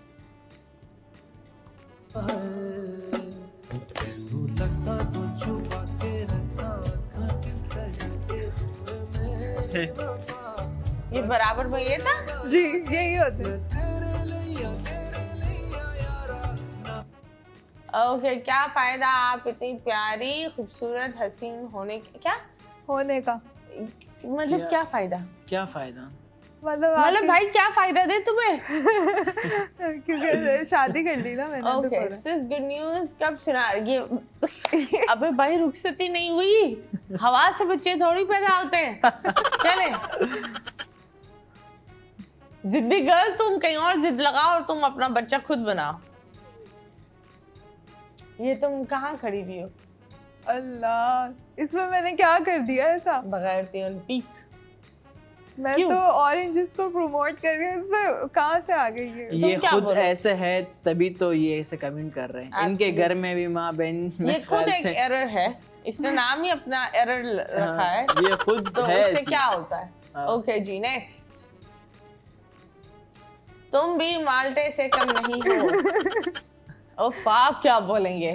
Speaker 1: ये बराबर में ये था
Speaker 2: जी, यही होता है।
Speaker 1: ओके, क्या फायदा आप इतनी प्यारी खूबसूरत हसीन होने के, क्या
Speaker 2: होने का
Speaker 1: मतलब क्या फायदा?
Speaker 3: क्या फायदा
Speaker 2: मतलब
Speaker 1: भाई क्या फायदा दे तुम्हें?
Speaker 2: क्योंकि शादी कर ली ना मैंने।
Speaker 1: ओके, सिस गुड न्यूज कब सुना ये? अबे भाई, रुखसती नहीं हुई, हवा से बच्चे थोड़ी पैदा होते हैं। चले, जिद्दी गर्ल, तुम कहीं और जिद लगाओ और तुम अपना बच्चा खुद बनाओ। ये तुम कहाँ खड़ी हुई हो?
Speaker 2: अल्लाह, इसमें मैंने क्या कर दिया ऐसा?
Speaker 1: बगैर त्योन पीक।
Speaker 2: मैं तो ऑरेंजेस को प्रमोट कर रही हूँ, इसमें कहाँ से आ गई
Speaker 3: ये खुद ऐसे है तभी तो ये ऐसे कमेंट कर रहे हैं। इनके घर में भी माँ बहन,
Speaker 1: ये खुद एक एरर है, इसने नाम ही अपना एरर रखा है।
Speaker 3: ये खुद
Speaker 1: तो
Speaker 3: है
Speaker 1: उससे क्या होता है? ओके जी, नेक्स्ट। तुम भी माल्टे से कम नहीं हो। ओफ, आप क्या बोलेंगे?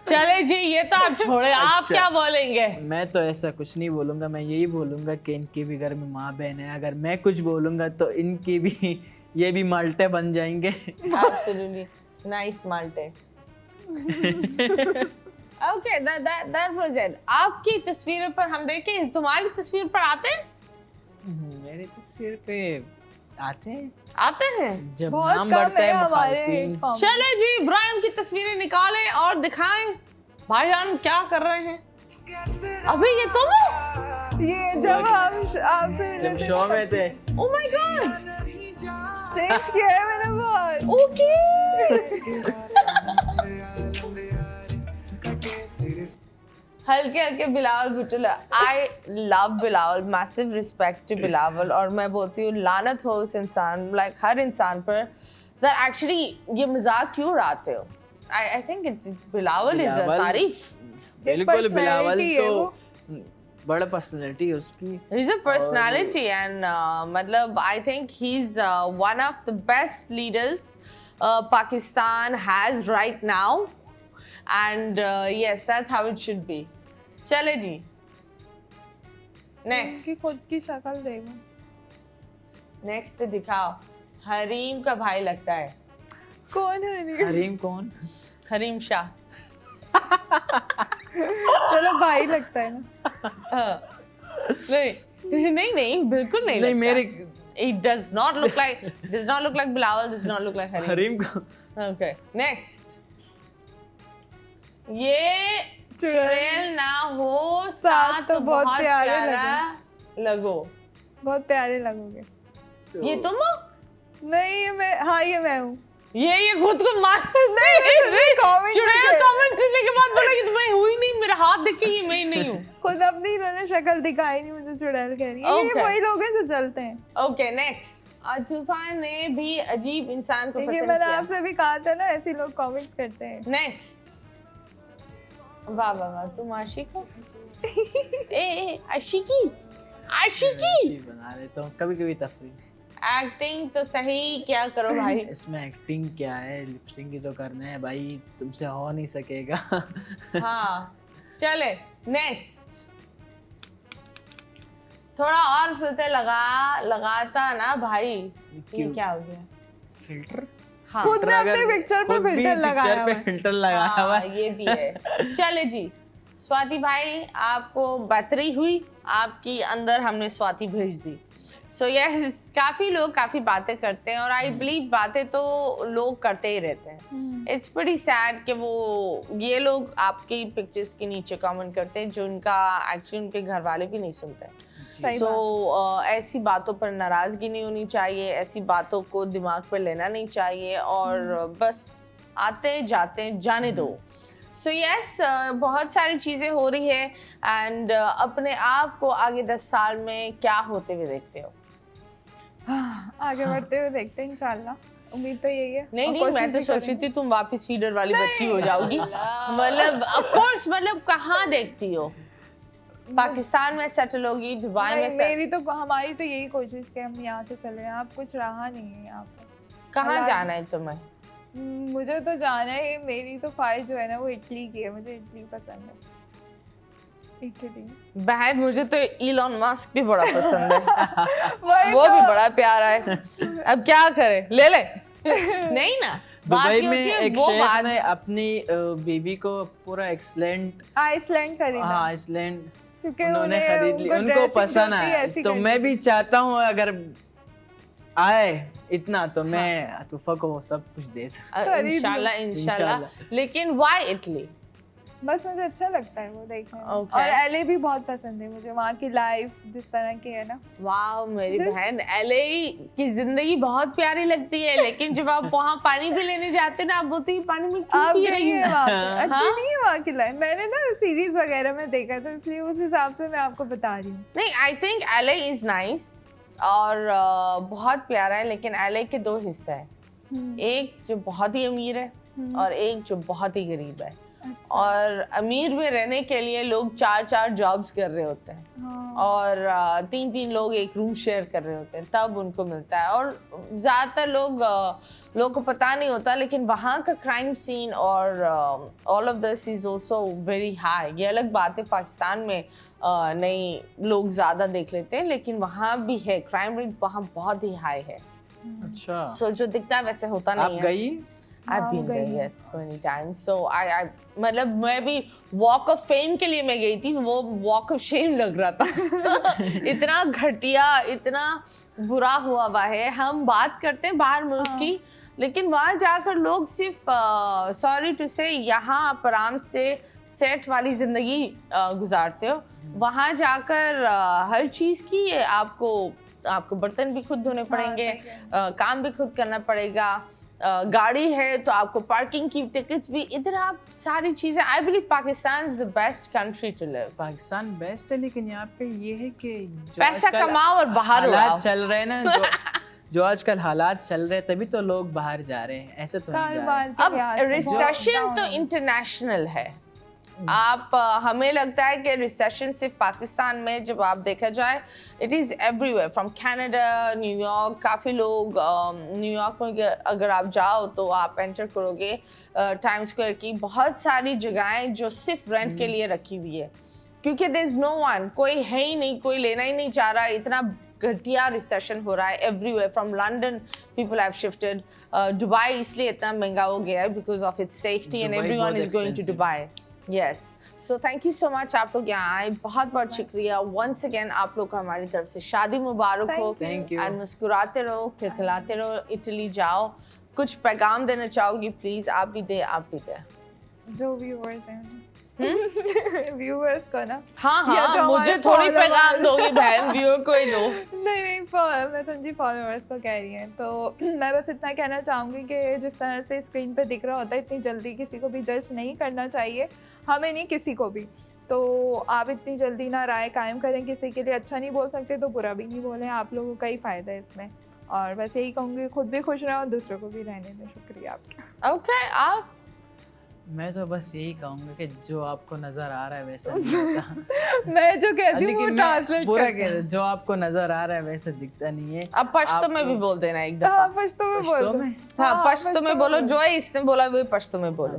Speaker 1: चले जी, ये तो आप छोड़े, आप क्या बोलेंगे?
Speaker 3: मैं तो ऐसा कुछ नहीं बोलूंगा, मैं यही बोलूंगा कि इनके भी घर में माँ बहन है। अगर मैं कुछ बोलूंगा तो इनके भी, ये भी माल्टे बन जाएंगे।
Speaker 1: Absolutely nice माल्टे। Okay, that was it. आपकी तस्वीरों पर हम देखें, तुम्हारी तस्वीर पर आते हैं?
Speaker 3: मेरी तस्वीर पे आते हैं जब
Speaker 2: बहुत
Speaker 3: नाम
Speaker 2: कम
Speaker 3: बढ़ता
Speaker 2: है
Speaker 3: है
Speaker 2: हमारे
Speaker 3: मुखालिफिन।
Speaker 2: फॉर्म।
Speaker 1: चले जी, इब्राहिम की तस्वीरें निकालें और दिखाएं भाईजान क्या कर रहे हैं। अभी ये तुम हो?
Speaker 2: ये जब हम आपसे मिले
Speaker 3: जब
Speaker 2: थे,
Speaker 3: शो में थे।
Speaker 1: Oh my God!
Speaker 2: चेंज किया है मैंने बहुत।
Speaker 1: Okay. हल्के हल्के Bilawal Bhutto. I love Bilawal, massive respect to Bilawal, और मैं बोलती हूँ लानत हो उस इंसान, लाइक हर इंसान पर, दैट एक्चुअली ये मजाक क्यों उड़ाते हो? I think it's Bilawal is a तारीफ.
Speaker 3: बिल्कुल बिलावल
Speaker 2: personality है
Speaker 3: तो बड़ा पर्सनालिटी है उसकी.
Speaker 1: He's a personality and मतलब I think he's one of the best leaders Pakistan has right now and yes that's how it should be. चले जी. Next.
Speaker 2: उनकी खुद की शक्ल देखो.
Speaker 1: Next दिखाओ. हरीम का भाई लगता है.
Speaker 2: कौन है ये?
Speaker 3: हरीम कौन?
Speaker 1: हरीम शाह.
Speaker 2: चलो भाई लगता है ना.
Speaker 1: नहीं बिल्कुल नहीं
Speaker 3: नहीं
Speaker 1: लगता.
Speaker 3: मेरे
Speaker 1: It does not look like Bilawal, does not look like Harim.
Speaker 3: Hareem को
Speaker 1: Okay, next. ये चुड़ैल ना हो साथ तो बहुत प्यारा लगो.
Speaker 2: बहुत प्यारे लगोगे.
Speaker 1: ये तुम हो?
Speaker 2: नहीं ये मैं, हाँ ये मैं हूँ.
Speaker 1: ये खुद को मार
Speaker 2: नहीं comment
Speaker 1: चुड़ैल
Speaker 2: किया.
Speaker 1: कमेंट सुनने के बाद बोला कि तुम्हें हुई नहीं, मेरा हाथ देख के ये मैं ही नहीं हूँ.
Speaker 2: खुद अपनी इन्होंने शक्ल दिखाई नहीं, मुझे चुड़ैल कह रही है. ये
Speaker 1: Okay.
Speaker 2: वही लोग हैं जो चलते हैं.
Speaker 1: Okay, next. तूफान ने भी अजीब इंसान को
Speaker 2: देखिए
Speaker 1: पसंद
Speaker 2: मैंने
Speaker 1: किया.
Speaker 2: आपसे भी कहा था ना, ऐसे लोग कमेंट्स करते हैं.
Speaker 1: Next. वाह वाह वाह, तुम आशिक हो? ए आशिकी
Speaker 3: ऐसे बना लेता हूँ कभी कभी तफरीह.
Speaker 1: एक्टिंग तो सही, क्या करो भाई.
Speaker 3: इसमें एक्टिंग क्या है, लिपसिंग ही तो करना है भाई, तुमसे हो नहीं सकेगा.
Speaker 1: हाँ चले नेक्स्ट. थोड़ा और फिल्टर लगाता ना भाई. ये
Speaker 3: क्यों?
Speaker 1: क्या हो गया?
Speaker 3: फिल्टर?
Speaker 1: हाँ
Speaker 2: खुद ने अपने पिक्चर पे फिल्टर लगाया हुआ है.
Speaker 3: फिल्टर लगाया हुआ
Speaker 1: हाँ, ये भी है. चले जी. स्वाति भाई आपको बतरी हुई, आपकी अंदर हमने स्वाति भेज दी. सो यस काफी लोग काफी बातें करते हैं और आई बिलीव बातें तो लोग करते ही रहते हैं. इट्स प्रीटी सैड कि वो ये लोग आपकी पिक्चर्स के नीचे कमेंट करते हैं जो उनका एक्चुअली उनके घर वाले भी नहीं सुनते.
Speaker 2: सही
Speaker 1: सो
Speaker 2: बात.
Speaker 1: ऐसी बातों पर नाराजगी नहीं होनी चाहिए, ऐसी बातों को दिमाग पर लेना नहीं चाहिए और बस आते जाते जाने दो. सो यस बहुत सारी चीज़ें हो रही है एंड अपने आप को आगे 10 साल में क्या होते हुए देखते हो?
Speaker 2: आगे बढ़ते हुए देखते हैं इंशाल्लाह. उम्मीद तो यही है.
Speaker 1: नहीं
Speaker 2: और
Speaker 1: नहीं
Speaker 2: कोशिश
Speaker 1: मैं तो
Speaker 2: भी
Speaker 1: सोच रही
Speaker 2: करेंगे.
Speaker 1: थी तुम वापस फीडर वाली बच्ची हो जाओगी. मतलब ऑफ कोर्स मतलब कहाँ देखती हो? पाकिस्तान में सेटल होगी, दुबई में
Speaker 2: नहीं,
Speaker 1: settle-
Speaker 2: मेरी तो हमारी तो यही कोशिश कि हम यहाँ से चले. आप कुछ रहा नहीं है यहाँ पे.
Speaker 1: कहाँ
Speaker 2: हालात-
Speaker 1: जाना है तुम्हें?
Speaker 2: मुझे तो जाना है. मेरी तो ख्वाहिश जो है ना वो इटली की है. मुझे इटली पसंद है. इटली
Speaker 1: बहन मुझे तो इलॉन मस्क भी बड़ा पसंद है.
Speaker 2: वही
Speaker 1: वो
Speaker 2: तो.
Speaker 1: भी बड़ा प्यारा है. अब क्या करे, ले ले. नहीं ना बात
Speaker 3: दुबई
Speaker 1: ये
Speaker 3: में
Speaker 1: होती है,
Speaker 3: एक
Speaker 1: वो
Speaker 3: शेख
Speaker 1: बात
Speaker 3: ने अपनी बेबी को पूरा एक्सलेंट,
Speaker 2: आइसलैंड खरीदा.
Speaker 3: हाँ आइसलैंड
Speaker 2: क्योंकि
Speaker 3: उन्होंने
Speaker 2: उन्हें
Speaker 3: खरीद ली.
Speaker 2: उनको
Speaker 3: उनको
Speaker 2: dressing
Speaker 3: पसंद
Speaker 2: जो थी
Speaker 3: आया.
Speaker 2: ऐसी
Speaker 3: तो
Speaker 2: करनी
Speaker 3: मैं
Speaker 2: थी.
Speaker 3: भी चाहता हूँ अगर आए इतना तो मैं तुफा को सब कुछ दे सकता.
Speaker 2: खरीद लो.
Speaker 1: इंशाल्लाह इंशाल्लाह.
Speaker 3: इंशाल्लाह.
Speaker 1: लेकिन व्हाई इटली?
Speaker 2: बस मुझे अच्छा लगता है वो देखने में.
Speaker 1: Okay.
Speaker 2: और एलए भी बहुत पसंद है मुझे. वहाँ की लाइफ जिस तरह की है ना.
Speaker 1: वाह मेरी बहन, एलए की जिंदगी बहुत प्यारी लगती है लेकिन जब आप वहाँ पानी भी लेने जाते हैं ना आप बोलते हैं पानी में क्यों
Speaker 2: आप
Speaker 1: पी
Speaker 2: गई
Speaker 1: रही
Speaker 2: है
Speaker 1: हो?
Speaker 2: वहाँ पे. अच्छी
Speaker 1: हाँ?
Speaker 2: नहीं है वहाँ की लाइफ. मैंने ना सीरीज वगैरह में देखा था इसलिए उस हिसाब से मैं आपको बता रही हूँ.
Speaker 1: नहीं I think LA is nice और बहुत प्यारा है लेकिन एलए के 2 हिस्से हैं. एक जो बहुत ही अमीर है और एक जो बहुत ही गरीब है.
Speaker 2: अच्छा.
Speaker 1: और अमीर में रहने के लिए लोग 4 जॉब्स कर रहे होते हैं
Speaker 2: हाँ.
Speaker 1: और 3 लोग एक रूम शेयर कर रहे होते हैं तब उनको मिलता है. और ज़्यादातर लोगों को पता नहीं होता लेकिन वहाँ का क्राइम सीन और all of this is also very high. ये अलग बात है पाकिस्तान में नहीं लोग ज़्यादा देख लेते हैं लेकिन वहाँ भी है क्राइम रेट वहाँ बहुत ही हाई है.
Speaker 3: अच्छा
Speaker 1: सो जो दिखता है वैसे होता
Speaker 3: आप
Speaker 1: नहीं है.
Speaker 3: गई?
Speaker 1: I've been there, yes, many times. So I मतलब मैं भी Walk of Fame के लिए मैं गई थी, वो Walk of Shame लग रहा था. इतना घटिया, इतना बुरा हुआ है. हम बात करते हैं बाहर मुल्क की लेकिन वहाँ जाकर लोग सिर्फ सॉरी टू से यहाँ आप आराम से सेट वाली जिंदगी गुजारते हो. वहाँ जाकर हर चीज़ की आपको बर्तन भी खुद धोने पड़ेंगे, काम भी खुद करना पड़ेगा. गाड़ी है तो आपको पार्किंग की टिकट्स भी. इधर आप सारी चीजें. I believe Pakistan is the best country to live.
Speaker 3: Pakistan best है लेकिन यहाँ पे ये है कि जो
Speaker 1: पैसा
Speaker 3: आजकल
Speaker 1: कमाओ और बाहर
Speaker 3: हालात
Speaker 1: उड़ाओ.
Speaker 3: चल रहे हैं ना जो आजकल हालात चल रहे तभी तो लोग बाहर जा रहे हैं, ऐसे तो नहीं जा रहे।
Speaker 2: कारोबार के
Speaker 1: अब
Speaker 2: लिहाज से बहुत
Speaker 1: रिसेशन
Speaker 2: down
Speaker 1: तो
Speaker 2: है।
Speaker 1: इंटरनेशनल है। आप हमें लगता है कि रिसेशन सिर्फ पाकिस्तान में, जब आप देखा जाए it is everywhere, from Canada, New York. काफ़ी लोग न्यूयॉर्क में अगर आप जाओ तो आप एंटर करोगे टाइम स्क्वायर की बहुत सारी जगहें जो सिर्फ रेंट के लिए रखी हुई है, क्योंकि देयर इज नो वन, कोई है ही नहीं, कोई लेना ही नहीं चाह रहा। इतना घटिया रिसेशन हो रहा है everywhere, from London people have shifted. Dubai इसलिए इतना महंगा हो गया है because of its safety and
Speaker 3: Dubai
Speaker 1: everyone
Speaker 3: बहुत
Speaker 1: is going to
Speaker 3: expensive।
Speaker 1: Dubai. Yes, so thank you so much, आप लोग यहाँ आए, बहुत बहुत शुक्रिया वंस अगेन। आप लोग को हमारी तरफ से शादी मुबारक हो।
Speaker 3: Thank you।
Speaker 1: एंड मुस्कुराते रहो, खिलखिलाते रहो। इटली जाओ, कुछ पैगाम देना चाहोगी प्लीज? आप भी दे, आप भी दे।
Speaker 2: जो व्यूअर्स हैं व्यूअर्स को ना,
Speaker 1: हाँ
Speaker 2: या जो
Speaker 1: हाँ, मुझे
Speaker 2: हमारे
Speaker 1: थोड़ी
Speaker 2: followers-
Speaker 1: पैगाम दोगी बहन, व्यूअर को ही दो।
Speaker 2: नहीं मैं समझी फॉलोअर्स को कह रही हैं। तो मैं बस इतना कहना चाहूँगी कि जिस तरह से स्क्रीन पे दिख रहा होता है, इतनी जल्दी किसी को भी जज नहीं करना चाहिए, हमें नहीं, किसी को भी। तो आप इतनी जल्दी ना राय कायम करें, किसी के लिए अच्छा नहीं बोल सकते तो बुरा भी नहीं बोलें, आप लोगों का ही फ़ायदा है इसमें। और बस यही कहूँगी, खुद भी खुश रहें और दूसरों को भी रहने दें। शुक्रिया आपका।
Speaker 1: ओके, आप?
Speaker 3: मैं तो बस यही कहूँगा कि जो आपको नजर आ रहा है वैसा नहीं होता।
Speaker 2: मैं जो कहती हूँ वो
Speaker 3: लेकिन मैं
Speaker 2: ट्रांसलेट
Speaker 3: पूरा कह रहा हूँ, जो आपको नजर आ रहा है वैसे दिखता नहीं है।
Speaker 1: अब पश्तो में भी बोल देना एक
Speaker 2: हाँ
Speaker 1: दफा।
Speaker 2: पश्तो में
Speaker 3: पश्तो
Speaker 2: बोल दो।
Speaker 3: में?
Speaker 1: हाँ, पश्तो में बोलो, जो है इसने बोला वो पश्तो में बोलो।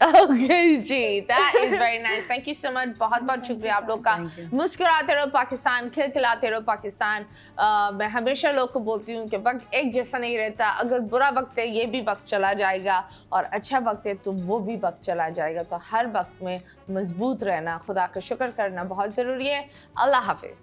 Speaker 1: ओके जी, that is very nice, thank you so much. बहुत बहुत शुक्रिया आप लोग का। मुस्कुराते रहो पाकिस्तान, खिलखिलाते रहो पाकिस्तान। मैं हमेशा लोग को बोलती हूँ कि वक्त एक जैसा नहीं रहता, अगर बुरा वक्त है ये भी वक्त चला जाएगा, और अच्छा वक्त है तो वो भी वक्त चला जाएगा। तो हर वक्त में मजबूत रहना, खुदा का शुक्र करना बहुत ज़रूरी है। अल्लाह हाफिज़।